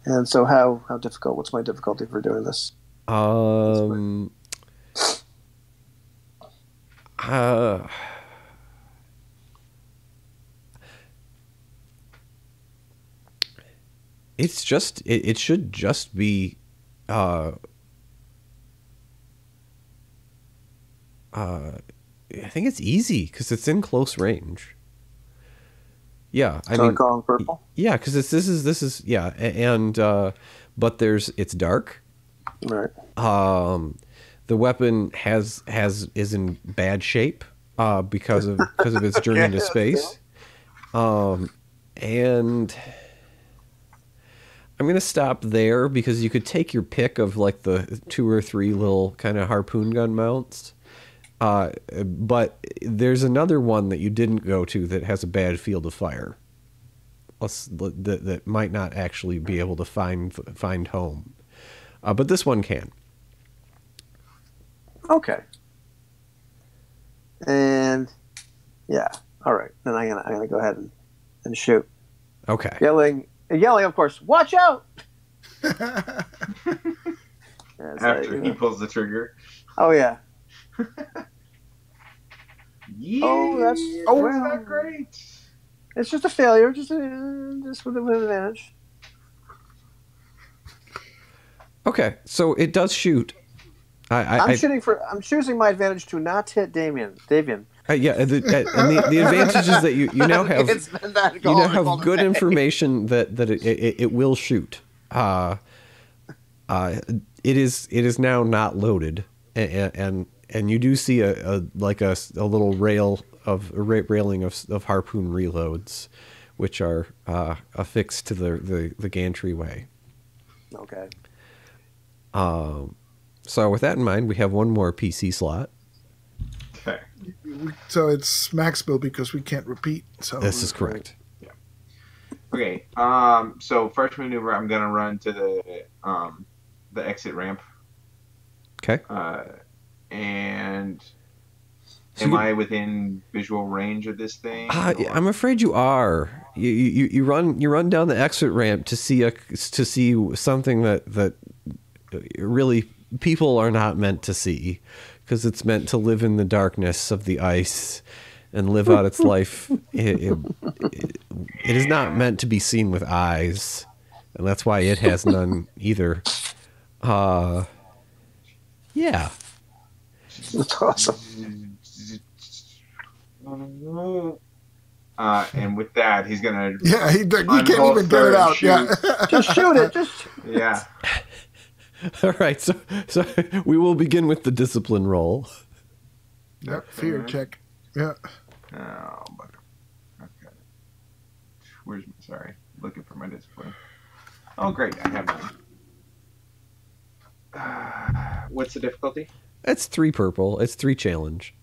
And so how difficult? What's my difficulty for doing this? It's just it should just be I think it's easy because it's in close range. Yeah, I So mean, I call him purple. yeah, because this is yeah, and but it's dark. Right. The weapon is in bad shape because of its journey into space. And I'm gonna stop there because you could take your pick of like the 2 or 3 little kind of harpoon gun mounts. But there's another one that you didn't go to that has a bad field of fire. That might not actually be able to find home. But this one can. Okay. And yeah, all right. Then I'm gonna go ahead and shoot. Okay. Yelling, of course. Watch out! After he pulls the trigger. Oh yeah. Yeah. Oh, that's not great. It's just a failure. Just with an advantage. Okay. So it does shoot. I'm choosing my advantage to not hit Davian. Yeah, the advantage is that you now have good information that it will shoot. It is now not loaded, and you do see a little railing of harpoon reloads, which are affixed to the gantry-way. Okay. So with that in mind, we have one more PC slot. Okay. So it's max build because we can't repeat. So This is correct. Okay. So first maneuver, I'm gonna run to the exit ramp. Okay. And So am I within visual range of this thing? I'm afraid you are. You run down the exit ramp to see something that really people are not meant to see, because it's meant to live in the darkness of the ice and live out its life. It is not meant to be seen with eyes, and that's why it has none either. Yeah. That's awesome. And with that, he's gonna Yeah, he can't even get unholster it and out. shoot. Yeah. Just shoot it. Just Yeah. All right, so we will begin with the discipline roll. Yep, fear check. Yeah. Oh, okay. Sorry, looking for my discipline. Oh, great, I have one. What's the difficulty? It's 3 purple. It's 3 challenge.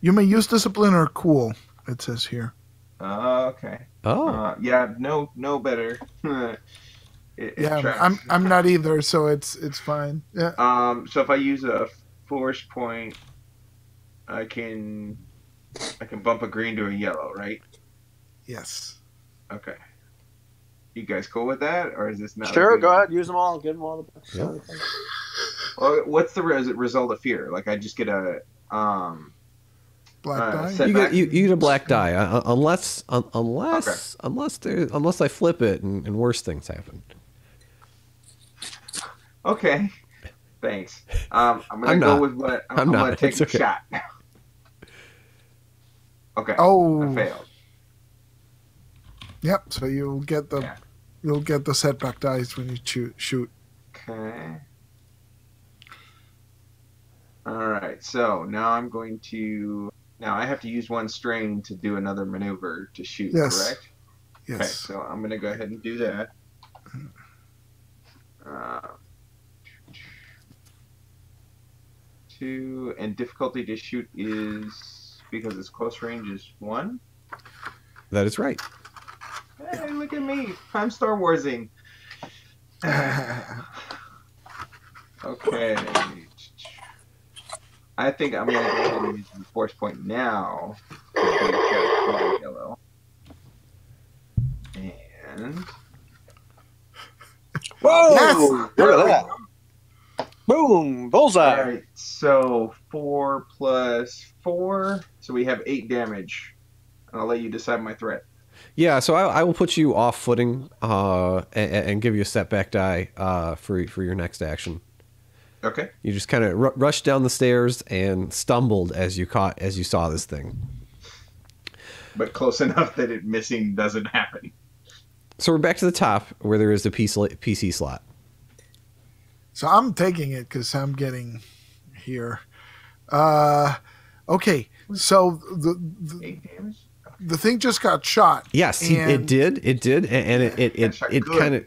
You may use discipline or cool, it says here. Okay. Oh. Yeah, no better. It Yeah, tracks. I'm not either, so it's fine. Yeah. So if I use a force point, I can bump a green to a yellow, right? Yes. Okay. You guys cool with that, or is this not? sure. good? Go ahead. Use them all. Give them all the best. Yeah. Well, what's the result of fear? Like I just get a Black die. setback? You get a black die unless Okay. unless I flip it and worse things happen. Okay. Thanks. I'm gonna I'm go not. with what I'm gonna not. take It's the okay. shot. Okay. Oh. I failed. Yep. So you'll get the setback dice when you shoot. Okay. All right. So now I have to use one strain to do another maneuver to shoot. Yes. Correct. Okay. Yes. So I'm gonna go ahead and do that. Two, and difficulty to shoot is, because it's close range, is 1. That is right. Hey, look at me! I'm Star Warsing. Okay. I think I'm gonna go ahead and use the force point now. Yellow. And Whoa! Yes! Look at that. Boom! Bullseye. all right, so 4 plus 4, so we have 8 damage. I'll let you decide my threat. Yeah, so I will put you off footing and give you a setback die for your next action. Okay. You just kind of rushed down the stairs and stumbled as you saw this thing. But close enough that it missing doesn't happen. So we're back to the top where there is a PC slot. So I'm taking it because I'm getting here. Okay. So 8 damage? the thing just got shot. Yes, it did, and it shot it good. kind of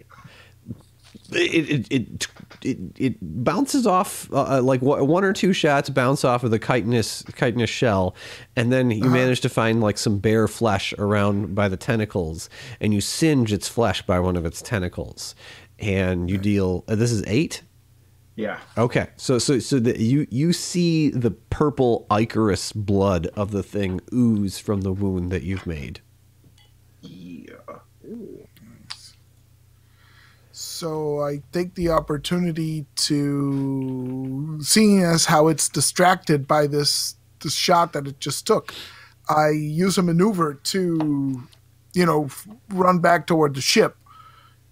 it bounces off like 1 or 2 shots bounce off of the chitinous shell, and then you manage to find like some bare flesh around by the tentacles, and you singe its flesh by one of its tentacles, and you deal. This is 8. Yeah. Okay, so you see the purple ichorous blood of the thing ooze from the wound that you've made. Yeah. So I take the opportunity to, seeing as how it's distracted by this shot that it just took, I use a maneuver to, run back toward the ship.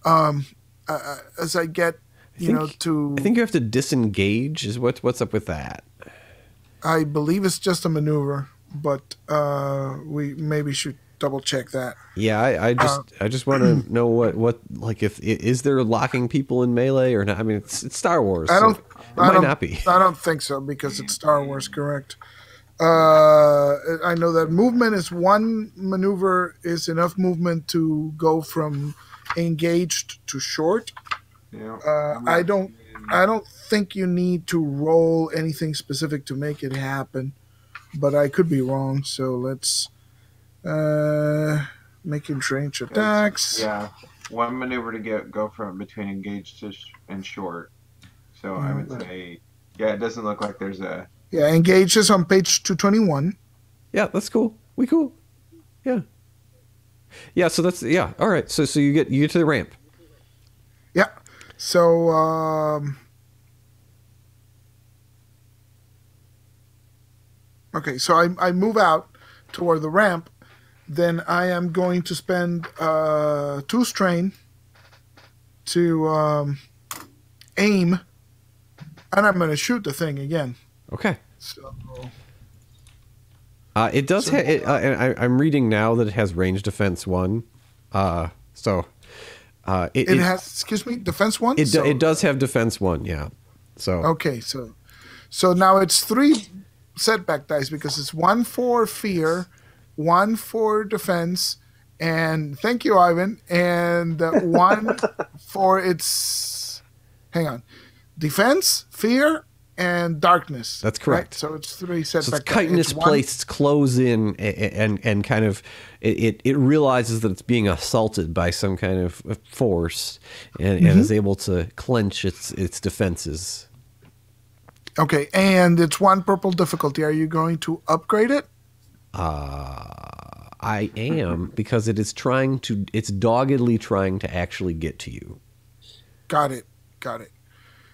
As I get, to. I think you have to disengage. Is what's up with that? I believe it's just a maneuver, but we maybe should double check that. Yeah, I just want to know what like if is there locking people in melee or not? I mean, it's Star Wars. I don't. So it might not be. I don't think so because it's Star Wars, correct? I know that movement is one maneuver is enough movement to go from engaged to short. Yeah. I don't think you need to roll anything specific to make it happen, but I could be wrong. So let's making range attacks. Yeah. One maneuver to go from between engaged and short. So I would say, yeah, it doesn't look like there's a. Yeah, engaged is on page 221. Yeah, that's cool. We cool. Yeah. Yeah. So that's All right. So you get to the ramp. Yeah. So okay. So I move out toward the ramp. Then I am going to spend 2 strain to aim, and I'm going to shoot the thing again. Okay. So It does. So- I'm reading now that it has range defense 1. So It has, excuse me, defense 1? It does have defense 1. Yeah. So Okay, so now it's 3 setback dice because it's 1 for fear, 1 for defense, and thank you, Ivan, and 1 for its. Hang on, defense, fear, and darkness. That's correct. Right? So it's 3 So setback. its chitinous plates close in and kind of it realizes that it's being assaulted by some kind of force and is able to clench its defenses. Okay, and it's 1 purple difficulty. Are you going to upgrade it? I am, because it's doggedly trying to actually get to you. Got it.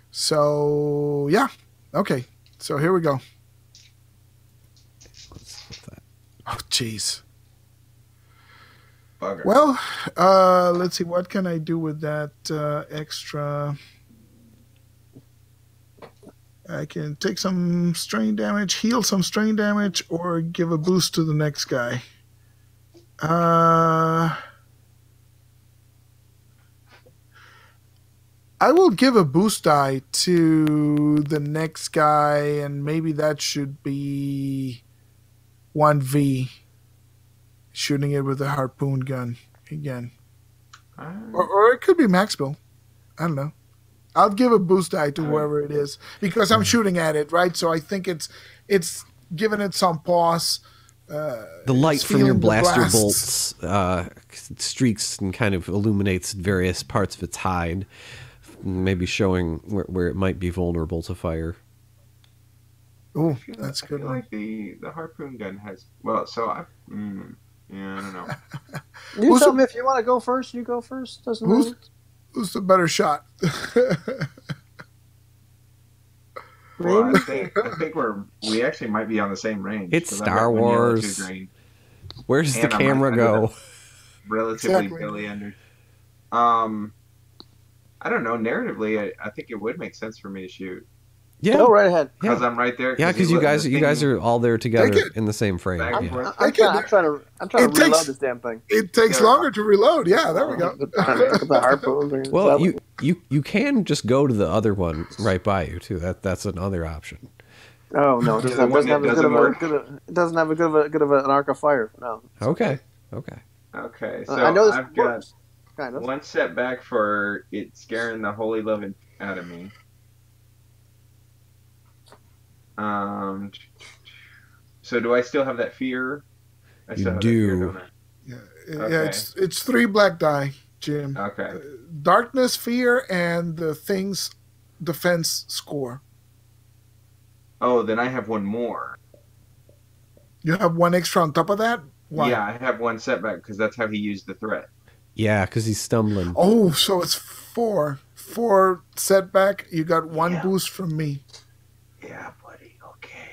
So yeah, okay. So here we go. What's that? Oh, jeez. Bugger. Well, let's see. What can I do with that extra? I can take some strain damage, heal some strain damage, or give a boost to the next guy. I will give a boost die to the next guy, and maybe that should be 1V. Shooting it with a harpoon gun again. Or it could be Max Bill. I don't know. I'll give a boost die to whoever it is because I'm shooting at it, right? So I think it's giving it some pause. The light from your feeling the blaster blasts. bolts streaks and kind of illuminates various parts of its hide, maybe showing where it might be vulnerable to fire. Oh, that's a I good feel one. like the harpoon gun has. Well, so I. Yeah, I don't know. You Who's tell the- me if you want to go first. You go first. Doesn't Who's matter. who's the better shot? Well, Maybe. I think we actually might be on the same range. It's 'cause I've got Star 1 yellow, 2 Wars. green, Where does the And I camera might- go? relatively Exactly. Billy under. I don't know. Narratively, I think it would make sense for me to shoot Yeah, Go right ahead. because I'm right there. yeah, because you guys are all there together Take it. in the same frame. Back and Yeah. forth. I'm trying to It reload takes- this damn thing. It takes Yeah. longer to reload. Yeah, there we go. Pick up the harpoon. Well, you can just go to the other one right by you too. That's another option. Oh no, it The doesn't, one have that as good doesn't of a work? it doesn't have a good of an arc of fire. No. Okay. Okay, so I know this I've got works. Kind of. 1 setback for it scaring the holy loving out of me. So do I still have that fear? I You still have do. That fear, don't I? Yeah, Okay. it's 3 black die, Jim. Okay. Darkness, fear, and the thing's defense score. Oh, then I have 1 more. You have 1 extra on top of that? Why? Yeah, I have 1 setback because that's how he used the threat. Yeah, because he's stumbling. Oh, so it's 4. 4 setback. You got 1 Yeah. boost from me. Yeah, buddy. Okay.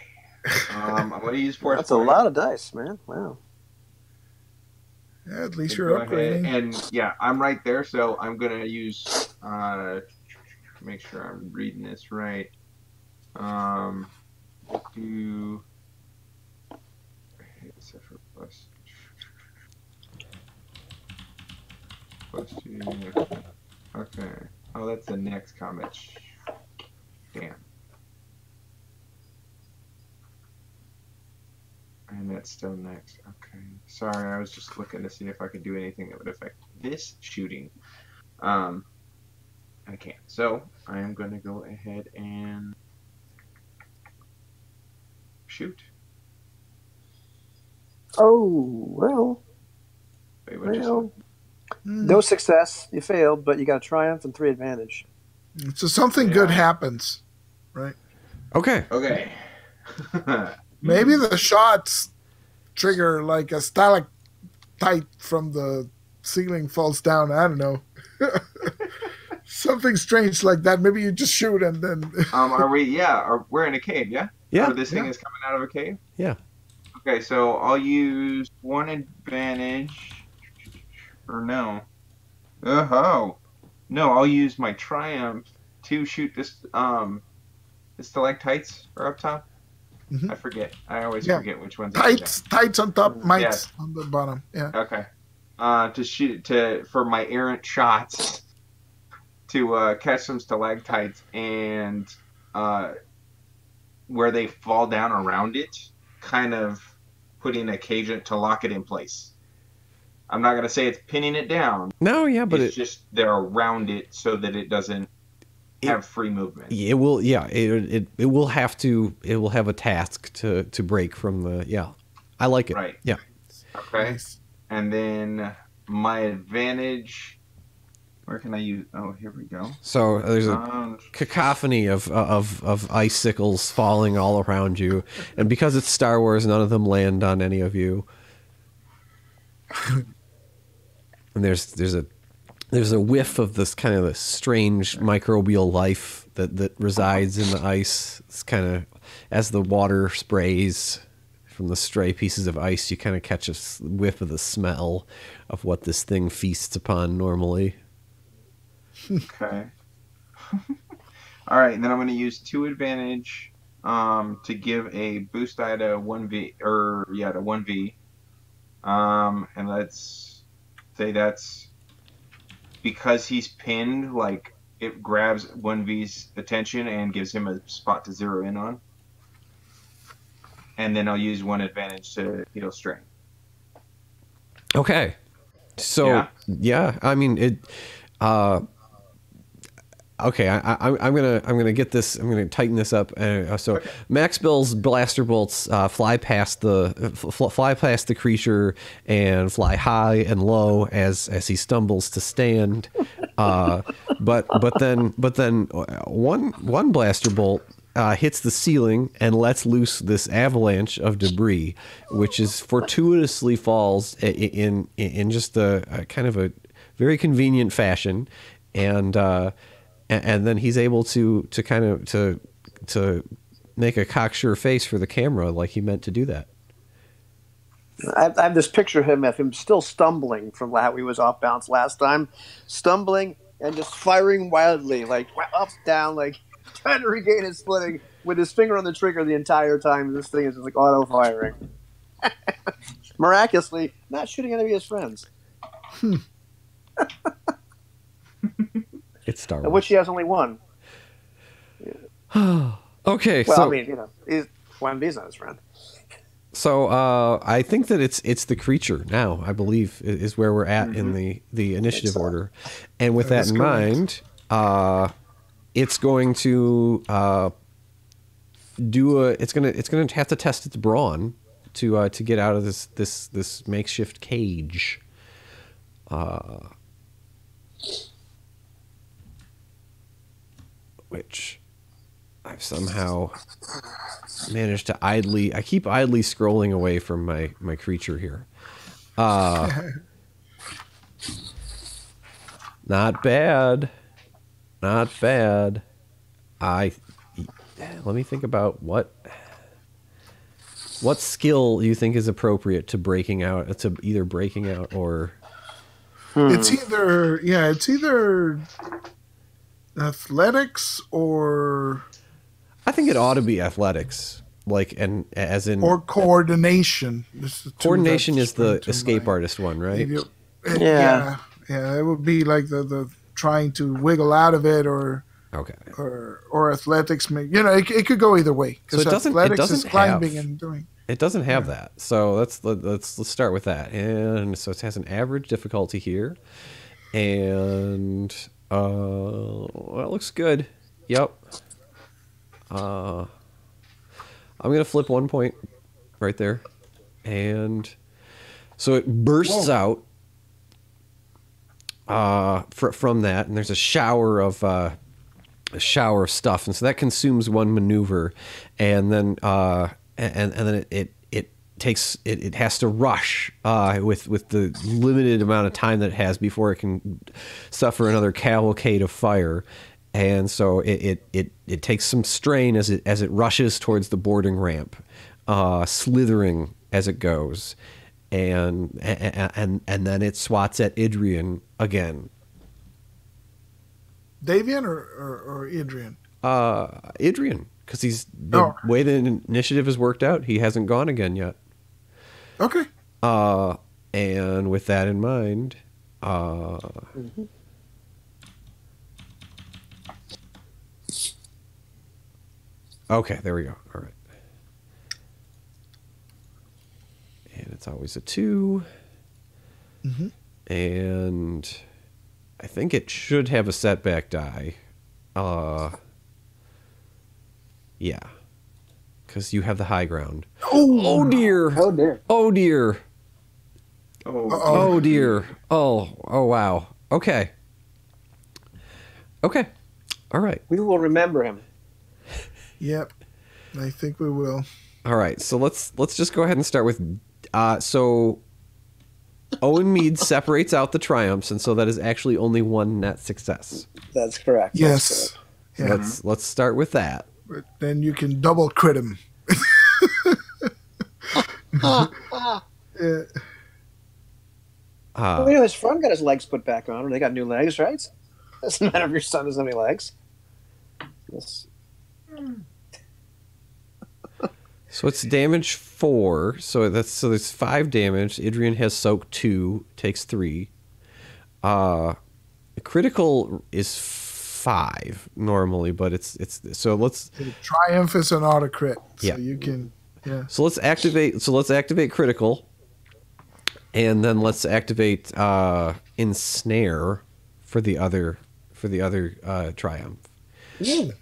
I'm gonna use force. That's a point. lot of dice, man. Wow. Yeah, at least So you're go ahead. upgrading. And yeah, I'm right there, so I'm gonna use make sure I'm reading this right. Do except for +2. Okay. Oh, that's the next comment. Damn. And that's still next. Okay. Sorry, I was just looking to see if I could do anything that would affect this shooting. I can't. So I am going to go ahead and shoot. Oh well. Wait, what just Well, Hmm. no success. You failed, but you got a triumph and 3 advantage. So something good Yeah. happens, right? Okay. Okay. Maybe the shots trigger like a stalactite from the ceiling falls down. I don't know. Something strange like that. Maybe you just shoot and then. Are we? Yeah. We're in a cave. Yeah. Yeah. Or this thing Yeah. is coming out of a cave. Yeah. Okay, so I'll use 1 advantage. Or no. Oh. No, I'll use my triumph to shoot this. The stalactites are up top. I forget. I always Yeah. forget which ones. Tights on top, mites Yes. on the bottom. Yeah. Okay. For my errant shots to catch some stalactites and where they fall down around it, kind of putting a cage to lock it in place. I'm not gonna say it's pinning it down. No, yeah, but it's just they're around it so that it doesn't have free movement. It will, yeah. It will have to. It will have a task to break from the. Yeah, I like it. Right. Yeah. Okay. Nice. And then my advantage. Where can I use? Oh, here we go. So there's a cacophony of icicles falling all around you, and because it's Star Wars, none of them land on any of you. And there's a whiff of this kind of a strange microbial life that resides in the ice. It's kind of, as the water sprays from the stray pieces of ice, you kind of catch a whiff of the smell of what this thing feasts upon normally. Okay. All right, and then I'm going to use 2 advantage to give a boost die to 1v, to 1v. And let's say that's because he's pinned, like it grabs 1v's attention and gives him a spot to zero in on. And then I'll use 1 advantage to heal strain. Okay. So yeah, I mean it. Okay, I'm gonna get this. I'm gonna tighten this up. So okay. Max Bill's blaster bolts fly past the creature and fly high and low as he stumbles to stand. But then one blaster bolt hits the ceiling and lets loose this avalanche of debris, which is fortuitously falls in just a kind of a very convenient fashion, and then he's able to kind of to make a cocksure face for the camera, like he meant to do that. I have this picture of him still stumbling from how he was off balance last time, stumbling and just firing wildly, like up, down, like trying to regain his footing with his finger on the trigger the entire time. This thing is just like auto firing. Miraculously, not shooting any of his friends. It's Star Wars. Of which he has only one. Okay, well, so I mean, he's not his friend. So I think that it's the creature now, I believe, is where we're at in the initiative order. And with that in mind, it's going to it's going to have to test its brawn to get out of this makeshift cage. Which I've somehow managed to I keep idly scrolling away from my creature here. Not bad. Not bad. Let me think about what skill you think is appropriate to breaking out, to either breaking out or It's either athletics or I think it ought to be athletics, like, and as in or coordination. Coordination is the escape artist one, right? Yeah, it would be like the trying to wiggle out of it, or okay, or athletics. It could go either way. So athletics is climbing and doing. It doesn't have that, so let's start with that. And so it has an average difficulty here, and well, it looks good. Yep. I'm gonna flip 1 point right there, and so it bursts out from that, and there's a shower of stuff, and so that consumes one maneuver, and then then it has to rush with the limited amount of time that it has before it can suffer another cavalcade of fire. And so it takes some strain as it rushes towards the boarding ramp, slithering as it goes, and then it swats at Idrian again. Davian or Idrian? Idrian. because the Oh. way the initiative has worked out, he hasn't gone again yet. Okay. And with that in mind, okay, there we go. All right. And it's always a 2. Mm-hmm. And I think it should have a setback die. Yeah. Because you have the high ground. Oh dear. Oh dear. Oh dear. Oh, Oh dear. Oh wow. Okay. Okay. All right. We will remember him. Yep. I think we will. All right. So let's just go ahead and start with so Owen Mead separates out the triumphs, and so that is actually only one net success. That's correct. Yes. So Yeah. let's start with that. But then you can double crit him. Yeah. Well, you know, his friend got his legs put back on, or they got new legs, right? Doesn't matter if your son doesn't have any legs. Yes. So it's damage 4. So there's 5 damage. Idrian has soak 2, takes 3. Critical is 5 normally, but it's so let's The triumph is an auto crit. So Yeah. you can so let's activate critical, and then let's activate ensnare for the other triumph. Ooh.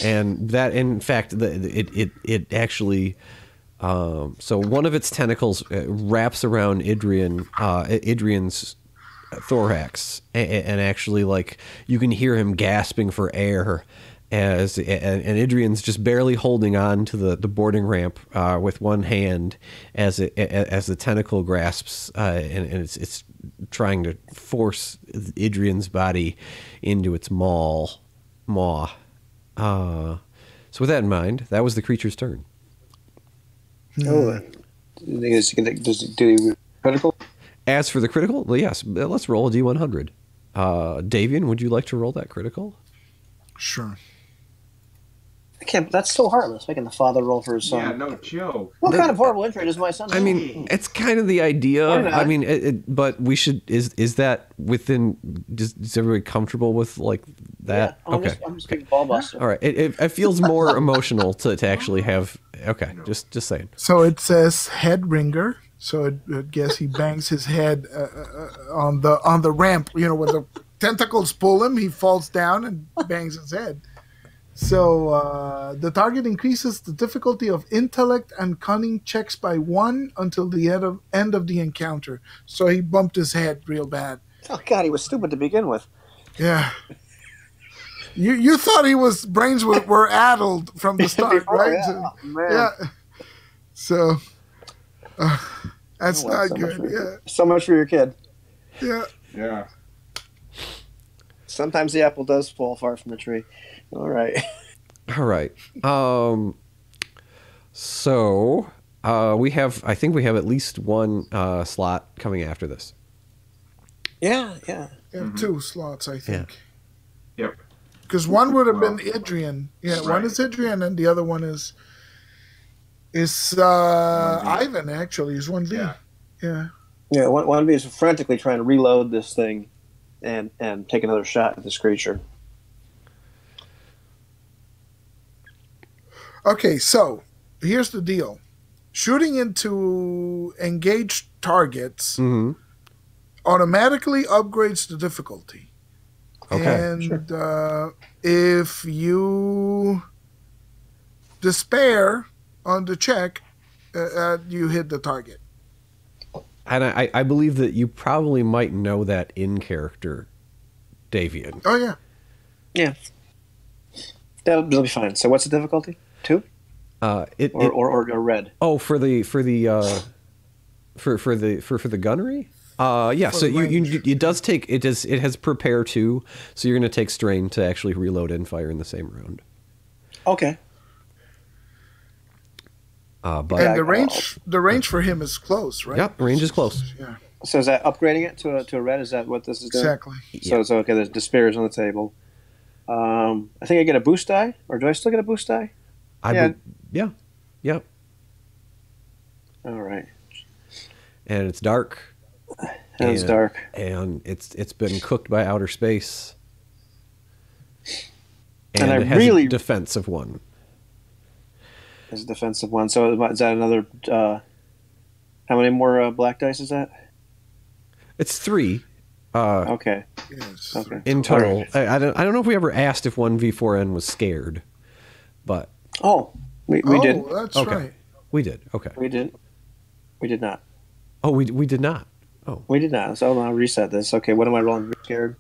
And that, in fact, it actually, so one of its tentacles wraps around Idrian's thorax, and actually, like, you can hear him gasping for air and Idrian's just barely holding on to the boarding ramp with one hand as the tentacle grasps and it's trying to force Idrian's body into its maw. So with that in mind, that was the creature's turn. Oh, does he critical? As for the critical, well, yes, let's roll a D100. Davian, would you like to roll that critical? Sure. I can't. That's so heartless. Making the father roll for his son. yeah, no joke. What kind of horrible injury does my son have? I mean, it's kind of the idea. Why not? I mean, but we should. Is that within? Is everybody comfortable with like that? Yeah, Okay. I'm just being ball buster. All right. It feels more emotional to actually have. Okay. Just saying. So it says head ringer. So I guess he bangs his head on the ramp. You know, when the tentacles pull him, he falls down and bangs his head. So the target increases the difficulty of intellect and cunning checks by 1 until the end of the encounter. So he bumped his head real bad. Oh God, he was stupid to begin with. Yeah. You thought his brains were addled from the start, right? Yeah. So, Oh, man. yeah. So that's Oh, well, not good. So much for your kid. Yeah. Yeah. Sometimes the apple does fall far from the tree. All right. All right. So I think we have at least one slot coming after this. Yeah. Yeah. 2 slots, I think. Yep. Because one would have been Idrian. Yeah, one Right. is Idrian, and the other one is Ivan. Actually, is 1V. Yeah. Yeah. Yeah. One of me is frantically trying to reload this thing, and take another shot at this creature. Okay, so here's the deal: shooting into engaged targets Mm-hmm. automatically upgrades the difficulty. Okay. And if you despair on the check, you hit the target. And I believe that you probably might know that in character, Davian. Oh yeah. Yeah. That'll be fine. So what's the difficulty? 2? Or red? Oh, for the gunnery. Yeah. So it has prepare 2, so you're going to take strain to actually reload and fire in the same round. Okay. But And the range for him is close, right? Yep, range is close. Yeah, So is that upgrading it to a red? Is that what this is doing? exactly. So okay. There's despair is on the table. I think I get a boost die, or do I still get a boost die? Yeah. Yeah. Yep. All right. And it's dark. And it's dark. And it's been cooked by outer space. And it has a defense of 1. It's a defensive 1. So is that another? How many more black dice is that? It's 3. Okay. Yes. Okay. In total, right. I don't know if we ever asked if 1v4n was scared, but we did. That's okay. right. We did. Okay. We did not. Oh, we did not. Oh, we did not. So I'll reset this. Okay, what am I rolling? Scared.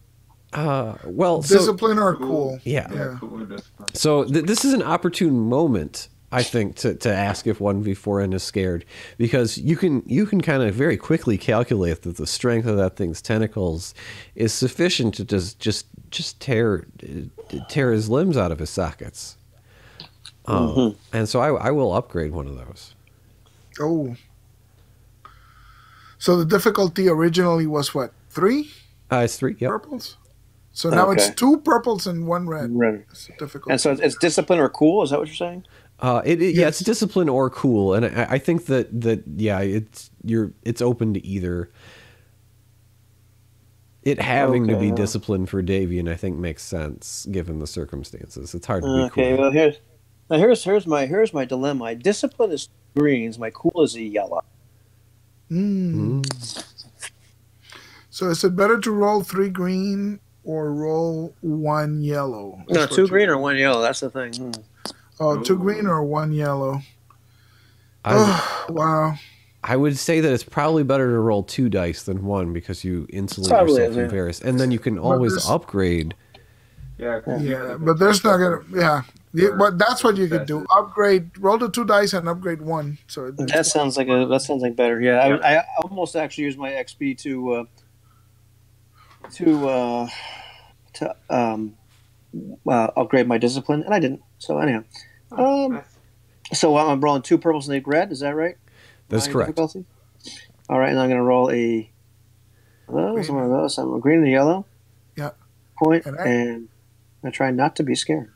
Well, discipline or cool. Yeah. So this is an opportune moment, I think, to ask if 1v4n is scared, because you can kind of very quickly calculate that the strength of that thing's tentacles is sufficient to just tear his limbs out of his sockets. And so I will upgrade one of those. Oh. So the difficulty originally was what? 3? It's 3. Yep. Purples. So now it's 2 purples and 1 red. It's difficult. And so it's discipline or cool. Is that what you're saying? Yeah, it's discipline or cool, and I think that it's open to either. It having to be discipline for Davian, I think, makes sense given the circumstances. It's hard to be cool. Okay, well here's my dilemma. My discipline is greens. My cool is a yellow. So is it better to roll 3 green or roll 1 yellow? No, 2 green or 1 yellow. That's the thing. Oh, 2 green or 1 yellow. Wow. I would say that it's probably better to roll 2 dice than 1 because you insulate yourself from various, and then you can always upgrade. Yeah, but there's not gonna. Yeah, but that's what you could do. Upgrade. Roll the 2 dice and upgrade 1. So that sounds like better. Yeah, I almost actually used my XP to upgrade my discipline, and I didn't. So anyhow, so I'm rolling 2 purples and 8 red. Is that right? That's correct. Difficulty? All right, and I'm going to roll one of those. I'm a green and a yellow. Yeah. Point, and I try not to be scared.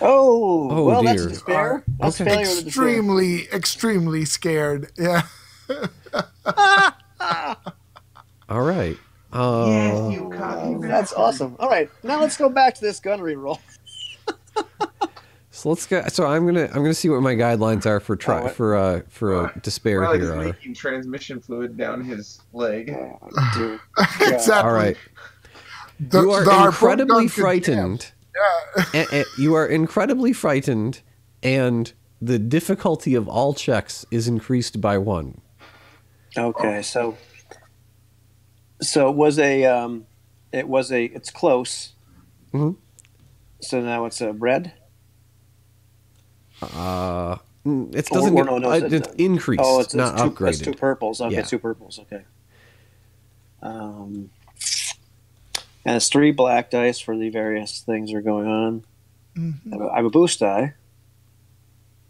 Oh well, dear. That's despair. That's failure with despair. Extremely scared. Yeah. All right. Yes, you cocky that's awesome. All right, now let's go back to this gunnery roll. So let's go. So I'm gonna see what my guidelines are for a despair Riley's here. leaking transmission fluid down his leg. Exactly. All right. You are incredibly frightened. Yeah. You are incredibly frightened, and the difficulty of all checks is increased by 1. Okay, so it's close. Mm-hmm. So now it's a red. It doesn't it's increased. Oh, it's not upgraded. It's 2 purples. Okay, yeah. 2 purples. Okay. And it's 3 black dice for the various things that are going on. Mm-hmm. I have a boost die.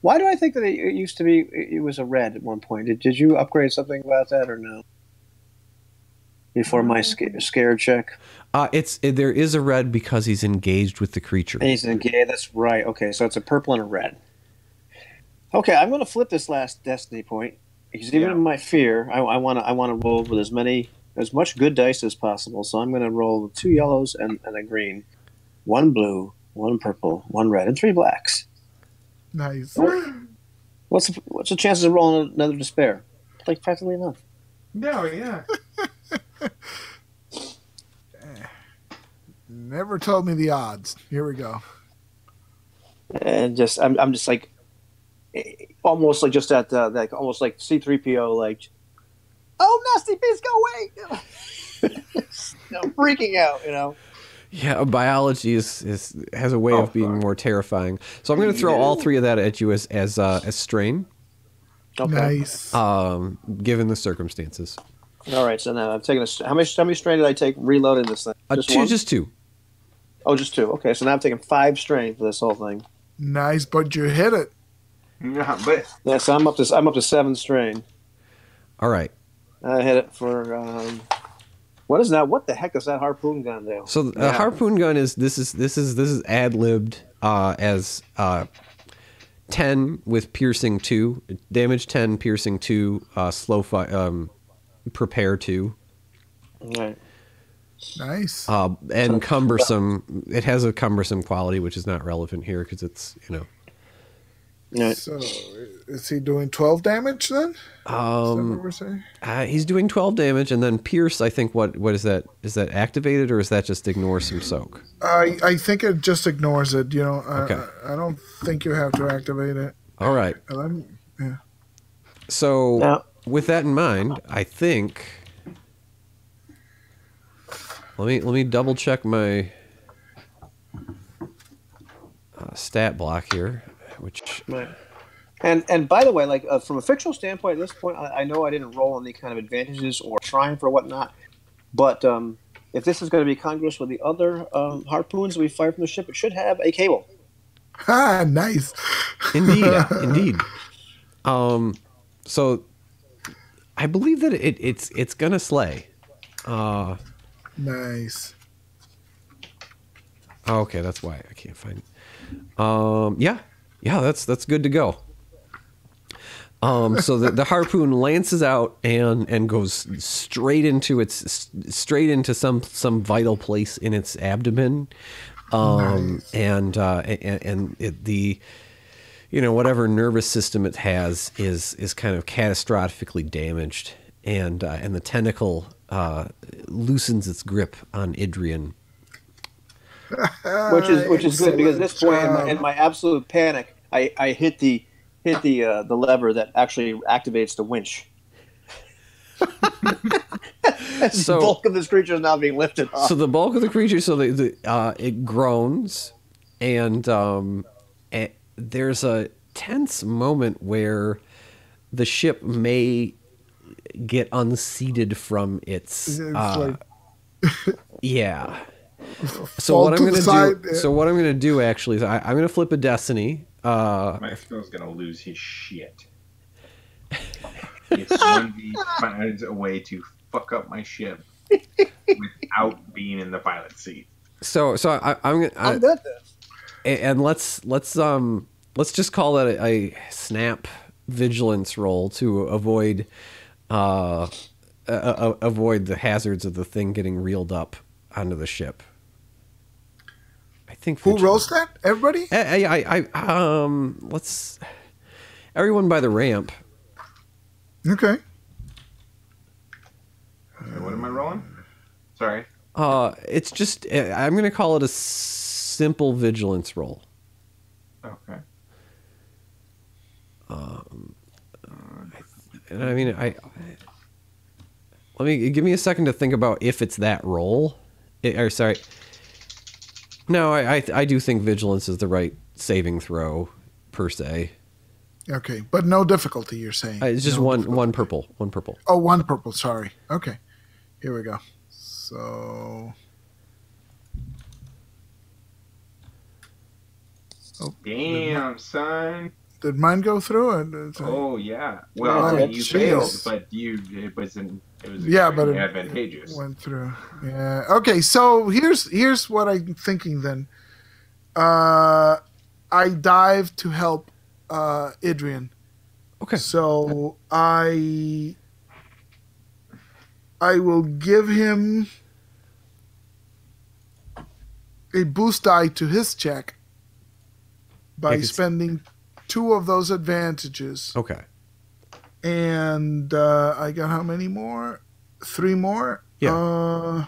Why do I think that it used to be? It was a red at one point. Did you upgrade something about that or no? Before my scared check. There is a red because he's engaged with the creature. And he's engaged. That's right. Okay, so it's a purple and a red. Okay, I'm going to flip this last destiny point because even in my fear, I want to roll with as much good dice as possible. So I'm going to roll 2 yellows and a green, 1 blue, 1 purple, 1 red, and 3 blacks. Nice. What's the chances of rolling another despair? Like practically none. No, yeah. Never told me the odds. Here we go. And I'm just like almost like just at like almost like C-3PO like, oh nasty beast, go away! Freaking out, you know. Yeah, biology has a way of being more terrifying. So I'm going to throw all 3 of that at you as strain. Okay. Nice. Given the circumstances. All right, so now I'm taking how many strain did I take reloading this thing? Just 2. Oh, just 2. Okay, so now I'm taking 5 strain for this whole thing. Nice, but you hit it. Yeah, so I'm up to 7 strain. All right. I hit it for What is that? What the heck does that harpoon gun do? So the harpoon gun is ad libbed as 10 with piercing 2, damage 10, piercing 2, slow fire, prepare 2. Right. Nice. And cumbersome. It has a cumbersome quality, which is not relevant here because it's Right. So, is he doing 12 damage then? Is that what we're saying? He's doing 12 damage, and then pierce. I think what is that? Is that activated or is that just ignore some soak? I think it just ignores it. Okay. I don't think you have to activate it. All right. Yeah. So Now, with that in mind, I think let me double check my stat block here, which. right. And by the way, like from a fictional standpoint, at this point, I know I didn't roll any kind of advantages or triumph or whatnot, but if this is going to be congruous with the other harpoons we fire from the ship, it should have a cable. Ah, nice. Indeed, indeed. So I believe that it's gonna slay. Nice. Okay, that's why I can't find it. Yeah, that's good to go. So the harpoon lances out and goes straight into some vital place in its abdomen. Nice. And the whatever nervous system it has is kind of catastrophically damaged, and the tentacle loosens its grip on Idrian. Which is good because at this point in my absolute panic, I hit the lever that actually activates the winch. The bulk of this creature is now being lifted off. So the bulk of the creature, it groans, and there's a tense moment where the ship may get unseated from its. Yeah. So what I'm going to do actually is I'm going to flip a destiny. Maxwell's going to lose his shit. It's 1v a way to fuck up my ship without being in the pilot seat. So I'm good then. And let's just call that a snap vigilance roll to avoid the hazards of the thing getting reeled up onto the ship. I think who rolls that? Everybody? Let's everyone by the ramp. Okay. What am I rolling? Sorry. It's just I'm going to call it a simple vigilance roll. Okay. And I mean, give me a second to think about if it's that roll. Sorry. No, I do think vigilance is the right saving throw per se. Okay, but no difficulty. You're saying it's just one purple. Oh, one purple. Sorry. Okay, here we go. So. Oh, damn, son. Did mine go through? Oh yeah. Well, I mean, you failed, but it was advantageous. Went through. Yeah. Okay. So here's what I'm thinking then. I dive to help Idrian. Okay. So I will give him a boost die to his check by spending 2 of those advantages. Okay. And I got how many more? 3 more? Yeah.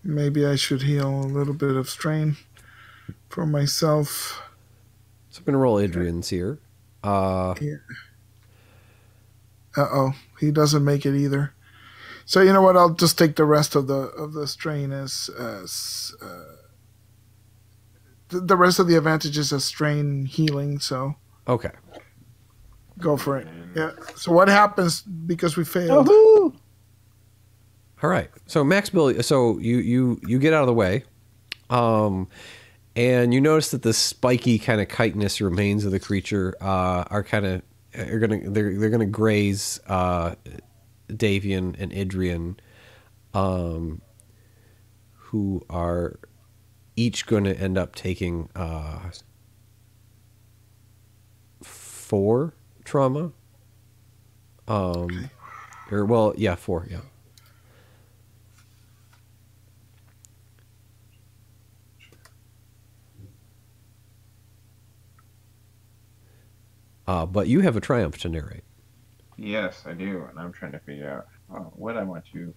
Maybe I should heal a little bit of strain for myself. So I'm going to roll Adrian's here. Yeah. Uh-oh. He doesn't make it either. So you know what? I'll just take the rest of the strain as the rest of the advantages as strain healing. So okay, go for it. Yeah. So what happens because we failed? Woohoo! All right. So Max Bill. So you get out of the way, And you notice that the spiky kind of chitinous remains of the creature are they're gonna graze Davian and Idrian, who are each going to end up taking 4 trauma. Okay. 4, yeah. But you have a triumph to narrate. Yes, I do, and I'm trying to figure out what I want to.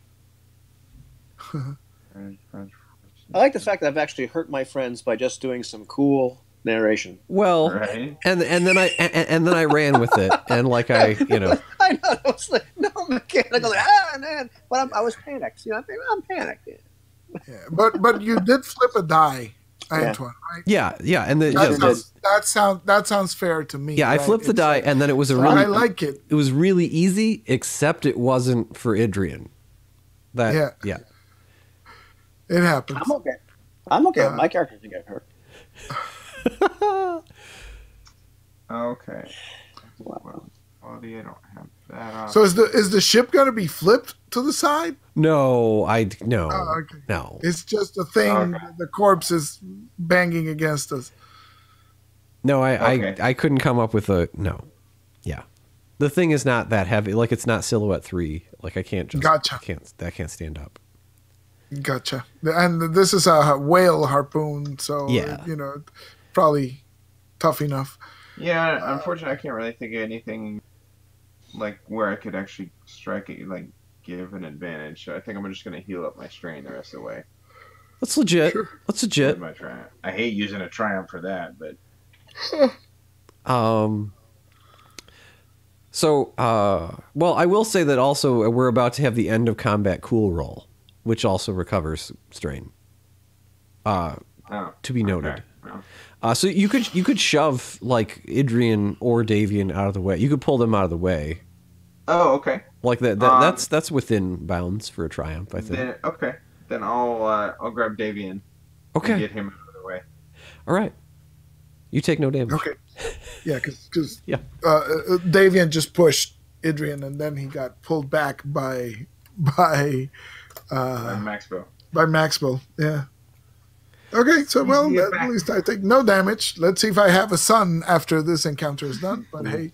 I like the fact that I've actually hurt my friends by just doing some cool narration. Well, Right? and then I ran with it, and like I know. I was like, no mechanical. Man, but I was panicked. I'm panicked. Yeah, but you did flip a die, Antoine, right? Yeah, and that sounds fair to me. Yeah, I right? flipped the die, and then it was I like it. It was really easy, except it wasn't for Idrian. Yeah. It happens. I'm okay. My character didn't get hurt. Okay. Well, quality, I don't have that on. So is the ship going to be flipped to the side? No, no. Oh, okay. No. It's just a thing. Okay. The corpse is banging against us. No, I couldn't come up with a no. Yeah, the thing is not that heavy. Like it's not Silhouette 3. Like I can't just. Gotcha. I can't stand up. Gotcha. And this is a whale harpoon, so yeah, probably tough enough. Yeah, unfortunately, I can't really think of anything like where I could actually strike it, like give an advantage. So I think I'm just going to heal up my strain the rest of the way. That's legit. Sure. That's legit. My triumph. I hate using a triumph for that, but. So, well, I will say that also we're about to have the end of combat cool roll, which also recovers strain. To be noted. Okay. So you could shove like Idrian or Davian out of the way. You could pull them out of the way. Oh, okay. Like that. That's within bounds for a triumph, I think. Then I'll grab Davian. Okay. And get him out of the way. All right. You take no damage. Okay. Yeah, because Davian just pushed Idrian, and then he got pulled back by Maxwell. By Maxwell, yeah. Okay, so at least I take no damage. Let's see if I have a son after this encounter is done. But hey.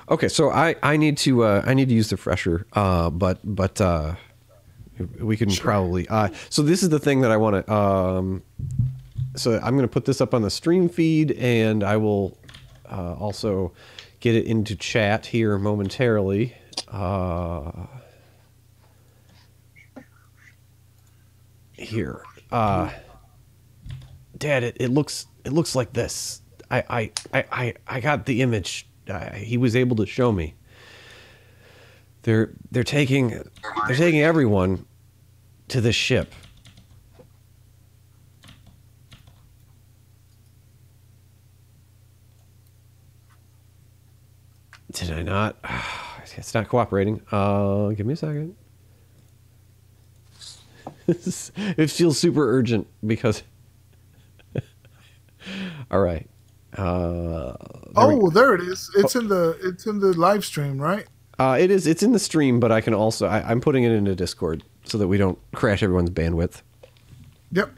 Okay, so I need to use the fresher, but we can probably. So this is the thing that I want to. So I'm going to put this up on the stream feed, and I will also get it into chat here momentarily. Here, Dad, it looks like this. I got the image. He was able to show me. They're taking everyone to this ship. Did I not? It's not cooperating. Give me a second. It feels super urgent because. All right. There it is. It's in the live stream, right? It is. It's in the stream, but I can also. I'm putting it into Discord so that we don't crash everyone's bandwidth. Yep.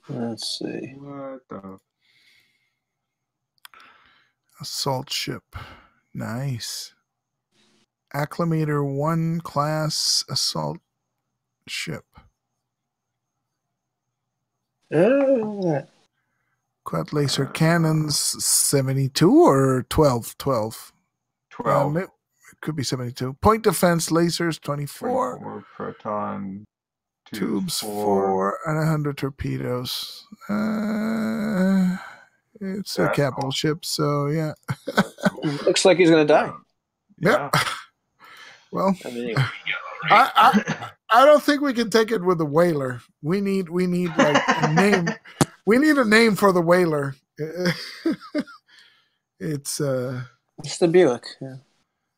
Let's see. What the? Assault ship. Nice. Acclimator 1 class assault ship. Quad laser cannons 72 or 12? 12. 12. It could be 72. Point defense lasers 24. 24 proton tubes 4 and 100 torpedoes. It's a capital ship, so yeah. Looks like he's going to die. Yep. Well, I don't think we can take it with a whaler. We need like a name. We need a name for the whaler. It's the Buick. Yeah.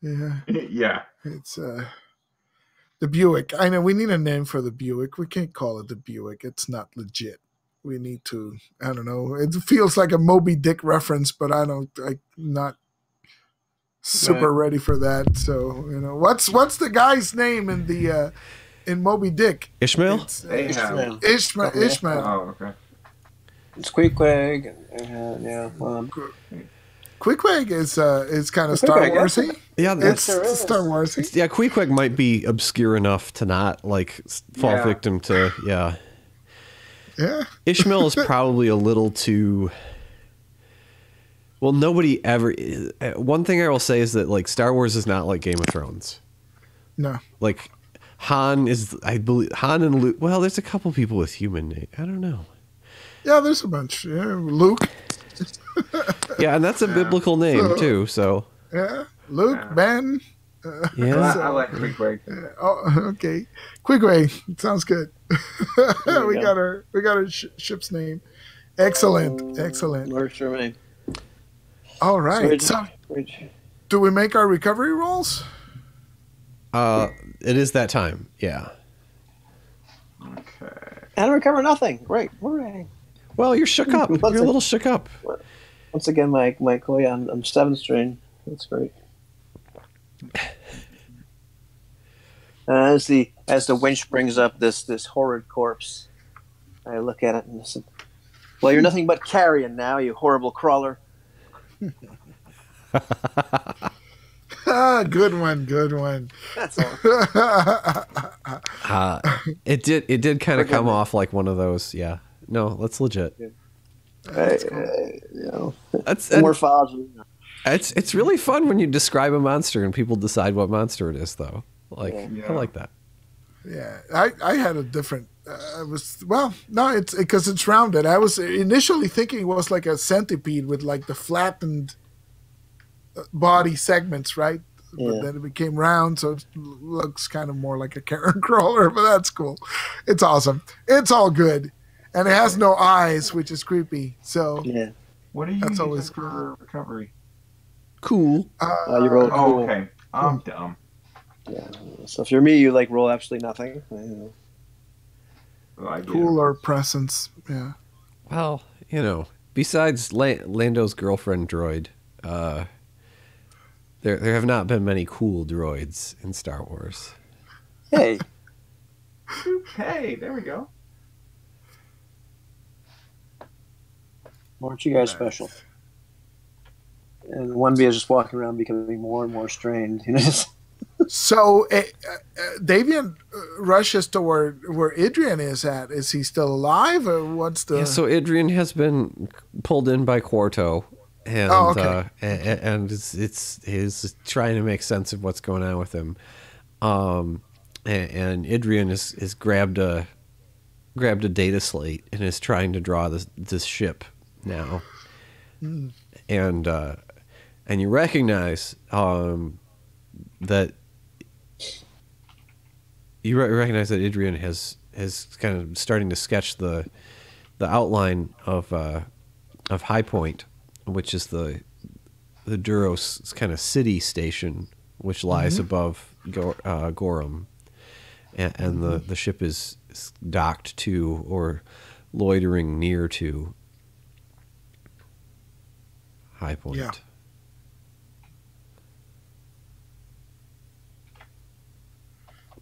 Yeah. Yeah. It's The Buick. I know we need a name for the Buick. We can't call it the Buick. It's not legit. We need to. I don't know. It feels like a Moby Dick reference, but I'm not super ready for that. So what's the guy's name in the in Moby Dick? Ishmael. Ahab. Ishmael. Oh, okay. It's Queequeg. Yeah. Queequeg is kind of Star Queequeg, Warsy. Yeah, It's Sure Star is. Warsy. yeah. Queequeg might be obscure enough to not fall Yeah. victim to Yeah. Ishmael is probably a little too. Well, nobody ever. One thing I will say is that like Star Wars is not like Game of Thrones. No. Like Han is, I believe Han and Luke. Well, there's a couple people with human name. I don't know. Yeah, there's a bunch. Yeah, Luke. Yeah, and that's a biblical name too. So Yeah, Luke, Yeah. Ben. yeah, I like Quick. Oh, okay. Queequeg. Sounds good. There we you got our ship's name. Excellent. Works for me. All right. So, So, do we make our recovery rolls? it is that time. Yeah. Okay. and recover nothing. Great. Hooray. Well, you're shook up. You're What's a it? little shook up. Once again, my Koya, I'm 7th string. That's great. As the winch brings up this horrid corpse, I look at it and listen. Well, you're nothing but carrion now, you horrible crawler. Good one. That's all. It did kind of come off like one of those. Yeah. No, that's legit. That's Morphology. it's really fun when you describe a monster and people decide what monster it is, though. Like Yeah. I like that. Yeah, I had a different. It's because it's rounded. I was initially thinking it was like a centipede with like the flattened body segments, right? Yeah. But then it became round, so it looks kind of more like a carrion crawler. But that's cool. It's awesome. It's all good, and it has no eyes, which is creepy. So Yeah. What are you That's using always for recovery? Cool. You roll Oh, cool. okay. I'm dumb. Yeah. So if you're me, you like roll absolutely nothing. Well, I get cool it. or presence. Yeah. Well, besides Lando's girlfriend droid, there have not been many cool droids in Star Wars. Hey. Hey, there we go. Aren't you guys special? And 1B is just walking around becoming more and more strained. So Davian rushes to where Adrian is at. Is he still alive, or what's the? Yeah, so Adrian has been pulled in by Quarto, and Oh, okay. and it's trying to make sense of what's going on with him. And Adrian is grabbed a data slate and is trying to draw this ship now, and you recognize that. You recognize that Adrian has kind of starting to sketch the outline of High Point, which is the Duros kind of city station, which lies above Gorham, and the ship is docked to or loitering near to High Point. Yeah.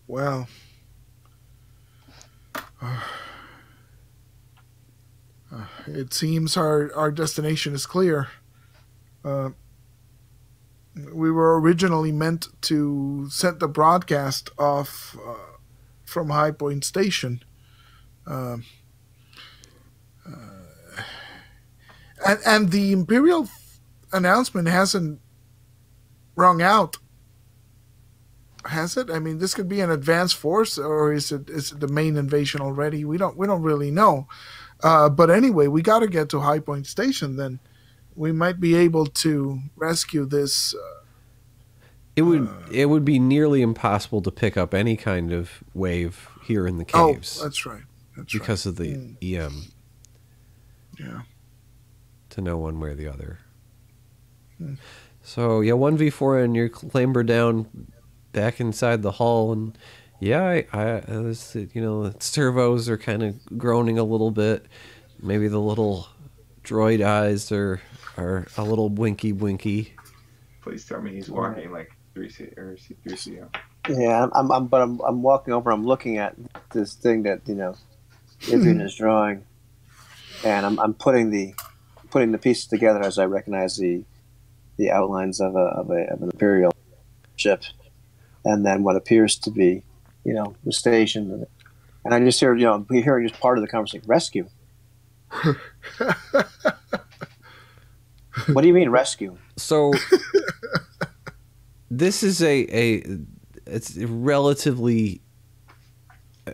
Well, it seems our destination is clear. We were originally meant to send the broadcast off from High Point Station. And the Imperial announcement hasn't rung out. Has it? I mean, this could be an advanced force, or is it the main invasion already? We don't really know. But anyway, we got to get to High Point Station. Then we might be able to rescue this. It would be nearly impossible to pick up any kind of wave here in the Oh, caves that's right. because of the EM. Yeah. To know one way or the other. So yeah, 1v4 and you're clamber down back inside the hull, and Yeah, the servos are kind of groaning a little bit. Maybe the little droid eyes are a little winky. Please tell me he's walking like 3C or C3CO. Yeah, I'm walking over. I'm looking at this thing that Adrian is drawing, and I'm putting the pieces together as I recognize the outlines of an Imperial ship, and then what appears to be the station, and I just hear hearing just part of the conversation. Rescue. What do you mean rescue? So this is it's relatively,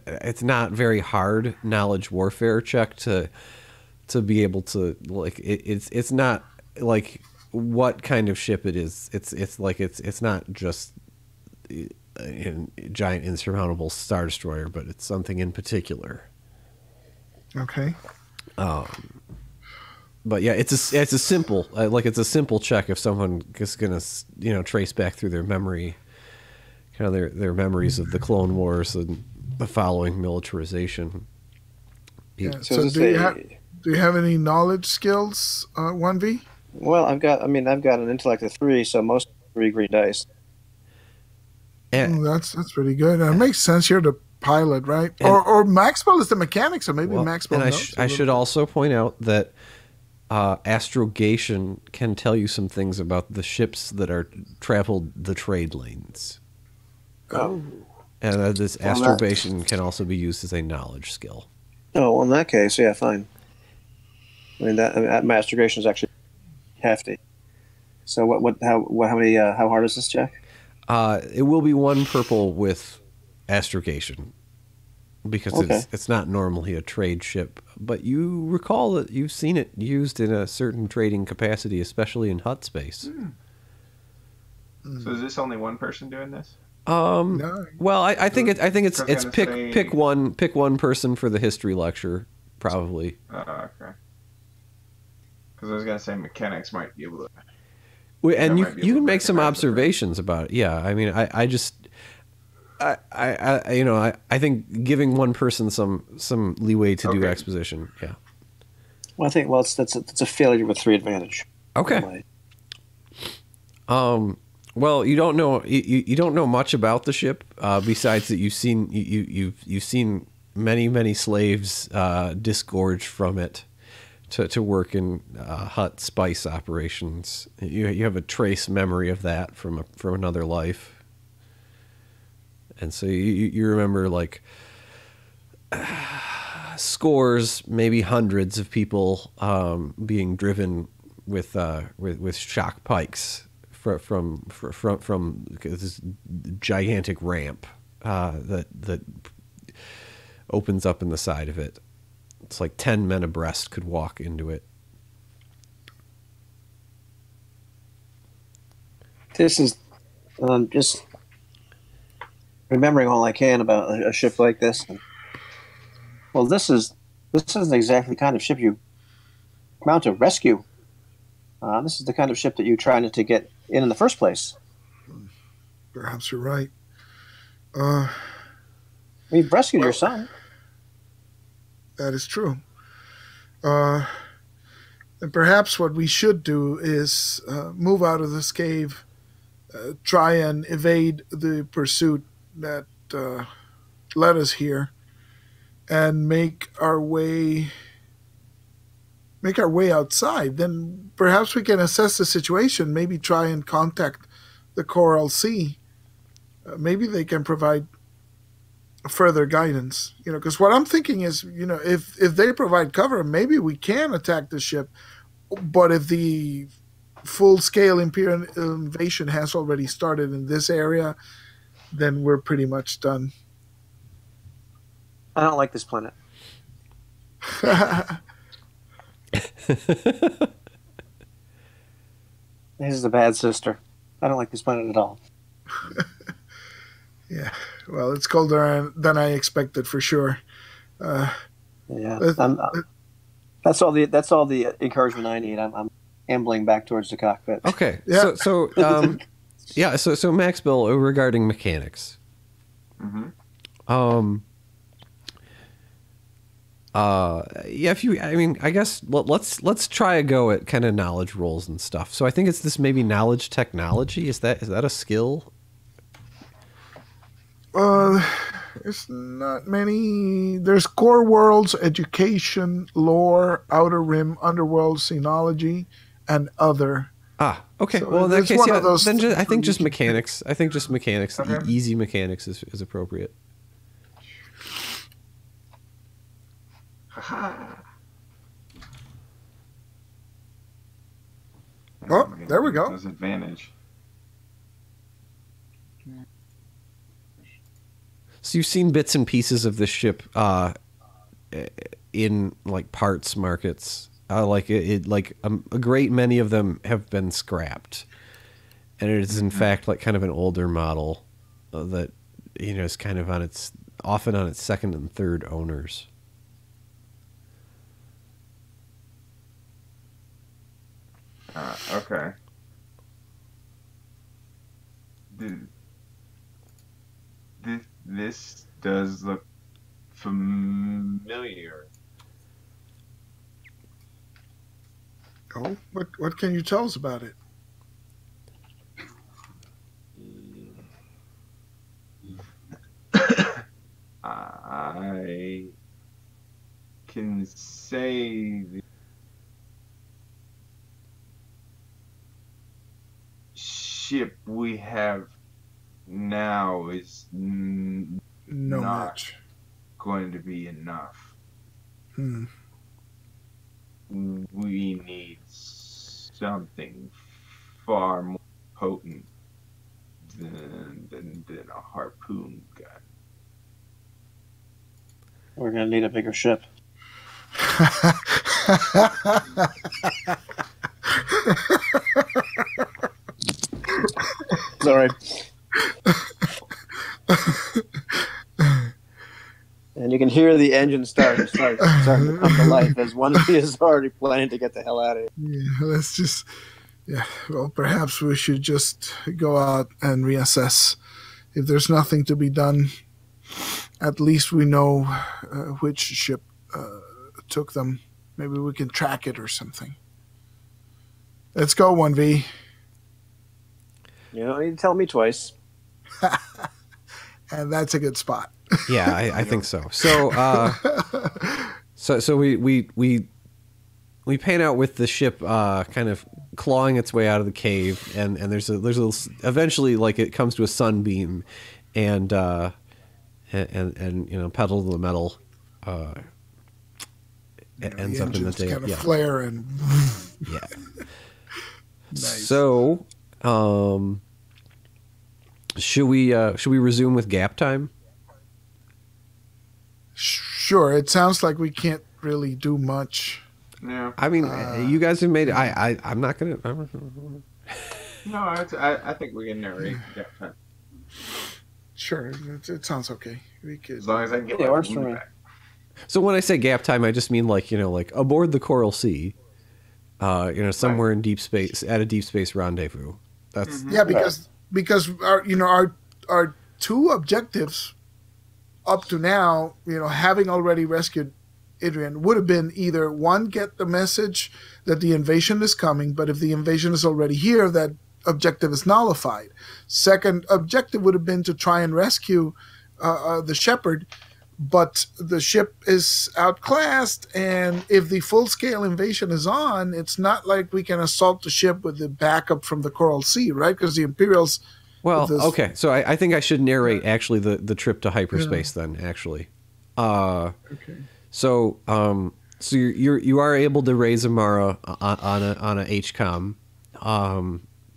it's not very hard knowledge warfare check to be able to, like, it's not like what kind of ship it is. It's not just a giant insurmountable Star Destroyer, but it's something in particular. Okay. But yeah, it's a simple check if someone is gonna trace back through their memory, kind of their memories of the Clone Wars and the following militarization. Yeah. So do you have any knowledge skills? 1V. Well, I've got an intellect of 3, so most 3 green dice. That's pretty good. It makes sense. You're the pilot, right? Or Maxwell is the mechanic, so maybe Maxwell knows. I should also point out that astrogation can tell you some things about the ships that are traveled the trade lanes. Oh. And this astrogation can also be used as a knowledge skill. Oh, well, in that case, yeah, fine. I mean, my astrogation is actually hefty. So how hard is this check? It will be 1 purple with astrogation, because it's not normally a trade ship, but you recall that you've seen it used in a certain trading capacity, especially in hut space. So is this only one person doing this? No. Well, I think it's pick one person for the history lecture, probably. Okay. Because I was gonna say mechanics might be able to. And you can make some observations about it. Yeah, I mean, I think giving one person some leeway to do exposition. Yeah. Well, I think that's a failure with 3 advantage. Okay. Well, you don't know much about the ship besides that you've seen many slaves disgorged from it to work in hut spice operations. You have a trace memory of that from another life, and so you remember like scores, maybe hundreds of people being driven with shock pikes from this gigantic ramp that opens up in the side of it. It's like 10 men abreast could walk into it. This is just remembering all I can about a ship like this. Well, this isn't exactly the kind of ship you mount to rescue. This is the kind of ship that you try to get in the first place. Perhaps you're right. We've rescued your son. That is true. And perhaps what we should do is move out of this cave, try and evade the pursuit that led us here, and make our way outside. Then perhaps we can assess the situation, maybe try and contact the Coral Sea. Maybe they can provide further guidance, because what I'm thinking is, if they provide cover, maybe we can attack the ship. But if the full-scale Imperial invasion has already started in this area, then we're pretty much done. I don't like this planet. This is a bad sister. I don't like this planet at all. Yeah, well, it's colder than I expected for sure. Yeah, that's all the encouragement I need. I'm ambling back towards the cockpit. Okay, Yeah. So Max Bill, regarding mechanics, Yeah, I guess let's try a go at kind of knowledge rolls and stuff. So I think it's this maybe knowledge technology. Is that a skill? It's not many. There's core worlds, education, lore, outer rim, underworld, scenology, and other. Ah, okay. So well, in that it's case, one yeah. of those Then things I think where just you can mechanics. I think just mechanics. Okay. Easy mechanics is appropriate. Oh, there we go. That's advantage. So you've seen bits and pieces of this ship in like parts markets. A great many of them have been scrapped, and it is in fact like kind of an older model that is kind of often on its second and third owners. Okay. This does look familiar. Oh, what can you tell us about it? I can say the ship we have now is No not match. going to be enough. Hmm. We need something far more potent than a harpoon gun. We're gonna need a bigger ship. Sorry. And you can hear the engine starting to come to life as one of you is already planning to get the hell out of here. Yeah, let's just. Yeah, well, perhaps we should just go out and reassess. If there's nothing to be done, at least we know which ship took them. Maybe we can track it or something. Let's go, 1V. You don't need to tell me twice. And that's a good spot. Yeah, I think so. So, so we pan out with the ship kind of clawing its way out of the cave, and there's eventually like it comes to a sunbeam, and pedal to the metal ends up in the day. Kind of flare and Yeah. Nice. So, should we resume with gap time? Sure. It sounds like we can't really do much. Yeah. I mean, you guys have made it. I'm not gonna. No, I think we can narrate that time. Sure, it sounds okay. We could. As long as I can get Yeah, my works for wound me. back. So when I say gap time, I just mean like aboard the Coral Sea, somewhere in deep space at a deep space rendezvous. That's Yeah, because our two objectives up to now, having already rescued Adrian, would have been either one, get the message that the invasion is coming, but if the invasion is already here, that objective is nullified. Second objective would have been to try and rescue the Shepherd, but the ship is outclassed, and if the full-scale invasion is on, it's not like we can assault the ship with the backup from the Coral Sea, right? Because the Imperials... well, okay. So I think I should narrate actually the trip to hyperspace then. Actually, Okay. so you are able to raise Amara on a HCOM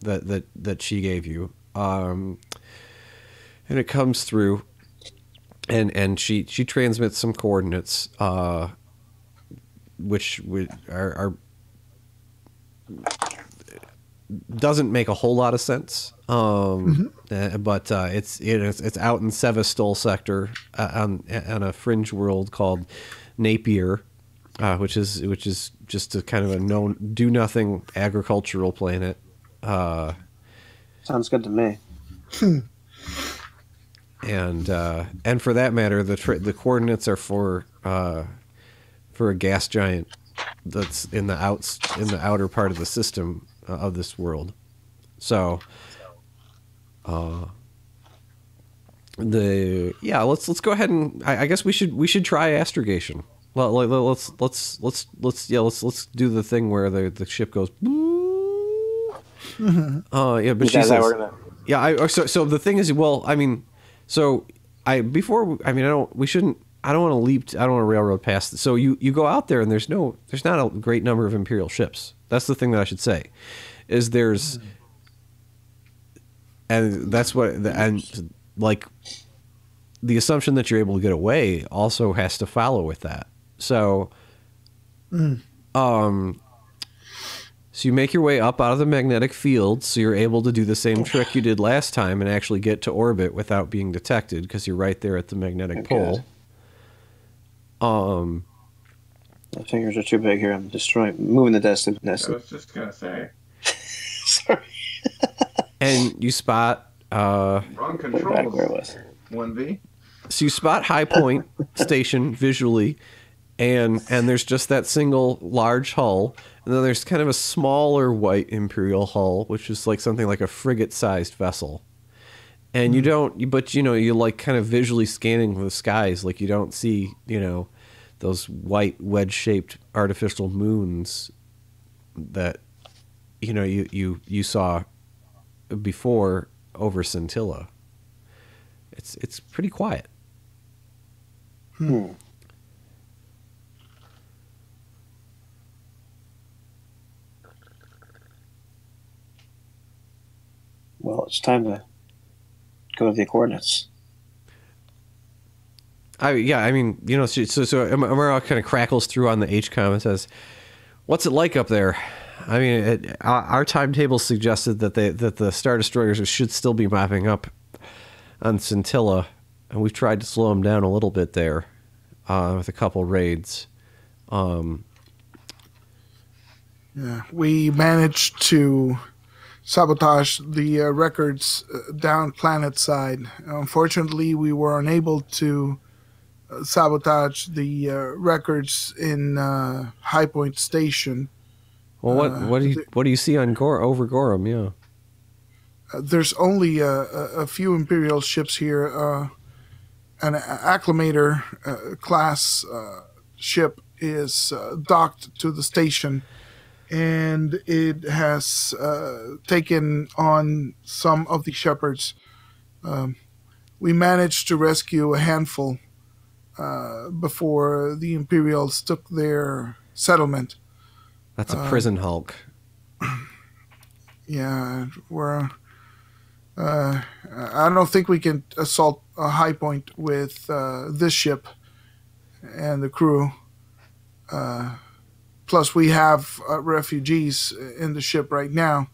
that she gave you, and it comes through. And she transmits some coordinates, which are doesn't make a whole lot of sense. But it's out in Sevastol sector on a fringe world called Napier, which is just a kind of a known do nothing agricultural planet. Sounds good to me. and for that matter, the coordinates are for a gas giant that's in the outer part of the system of this world. So, let's go ahead and I guess we should try astrogation. Let's do the thing where the ship goes. Yeah, but she says, yeah. So the thing is, well, I mean, so I don't want to leap. I don't want to railroad past. So you go out there and there's not a great number of Imperial ships. That's the thing that I should say, is there's, and that's what and like the assumption that you're able to get away also has to follow with that. So, so you make your way up out of the magnetic field, so you're able to do the same trick you did last time and actually get to orbit without being detected because you're right there at the magnetic pole. My fingers are too big here. I'm moving the desk. I was just gonna say. Sorry. And you spot wrong controls. Where it was. 1V. So you spot High Point Station visually, and there's just that single large hull, and then there's kind of a smaller white Imperial hull, which is like something like a frigate-sized vessel. And you're like kind of visually scanning the skies, like you don't see, those white wedge-shaped artificial moons that, you saw before over Scintilla. It's pretty quiet. Well, it's time to go to the coordinates. So Amara kind of crackles through on the HCOM and says, "What's it like up there?" I mean, our timetable suggested that the Star Destroyers should still be mopping up on Scintilla, and we've tried to slow them down a little bit there with a couple raids. Yeah, we managed to sabotage the records down planet side. Unfortunately, we were unable to sabotage the records in High Point Station. Well, what do you see on over Gorham? Yeah, there's only a few Imperial ships here. An Acclimator class ship is docked to the station, and it has taken on some of the shepherds. We managed to rescue a handful before the Imperials took their settlement. That's a prison Hulk. Yeah, I don't think we can assault a High Point with this ship and the crew. Plus, we have refugees in the ship right now.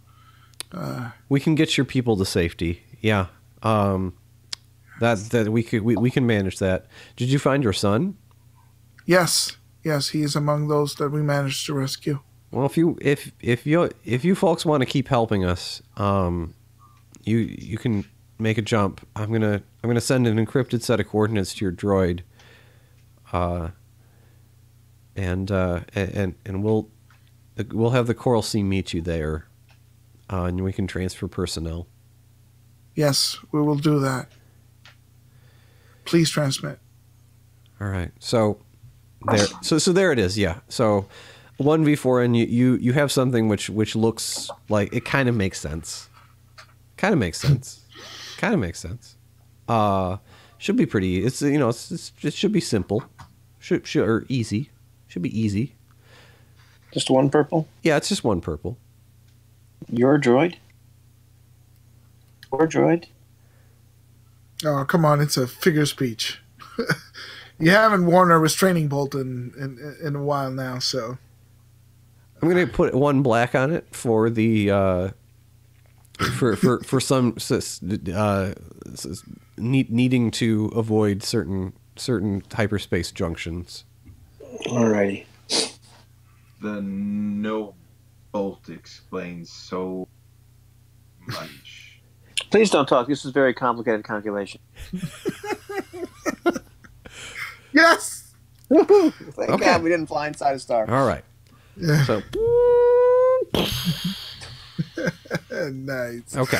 We can get your people to safety. Yeah, that we can manage that. Did you find your son? Yes, he is among those that we managed to rescue. Well, if you folks want to keep helping us, you can make a jump. I'm gonna send an encrypted set of coordinates to your droid. And we'll have the Coral Sea meet you there, and we can transfer personnel. Yes, we will do that. Please transmit. All right. So there it is. Yeah. So 1v4, and you have something which looks like it kind of makes sense. Should be pretty. It should be simple. Or easy. Should be easy. Just one purple? Yeah, it's just one purple. Your droid? Your droid? Oh, come on, it's a figure of speech. You haven't worn a restraining bolt in a while now, so. I'm gonna put one black on it for the for some needing to avoid certain hyperspace junctions. Alrighty. The no bolt explains so much. Please don't talk. This is very complicated calculation. Yes. Woohoo! Thank Okay. God we didn't fly inside a star. All right. Yeah. So Nice. okay.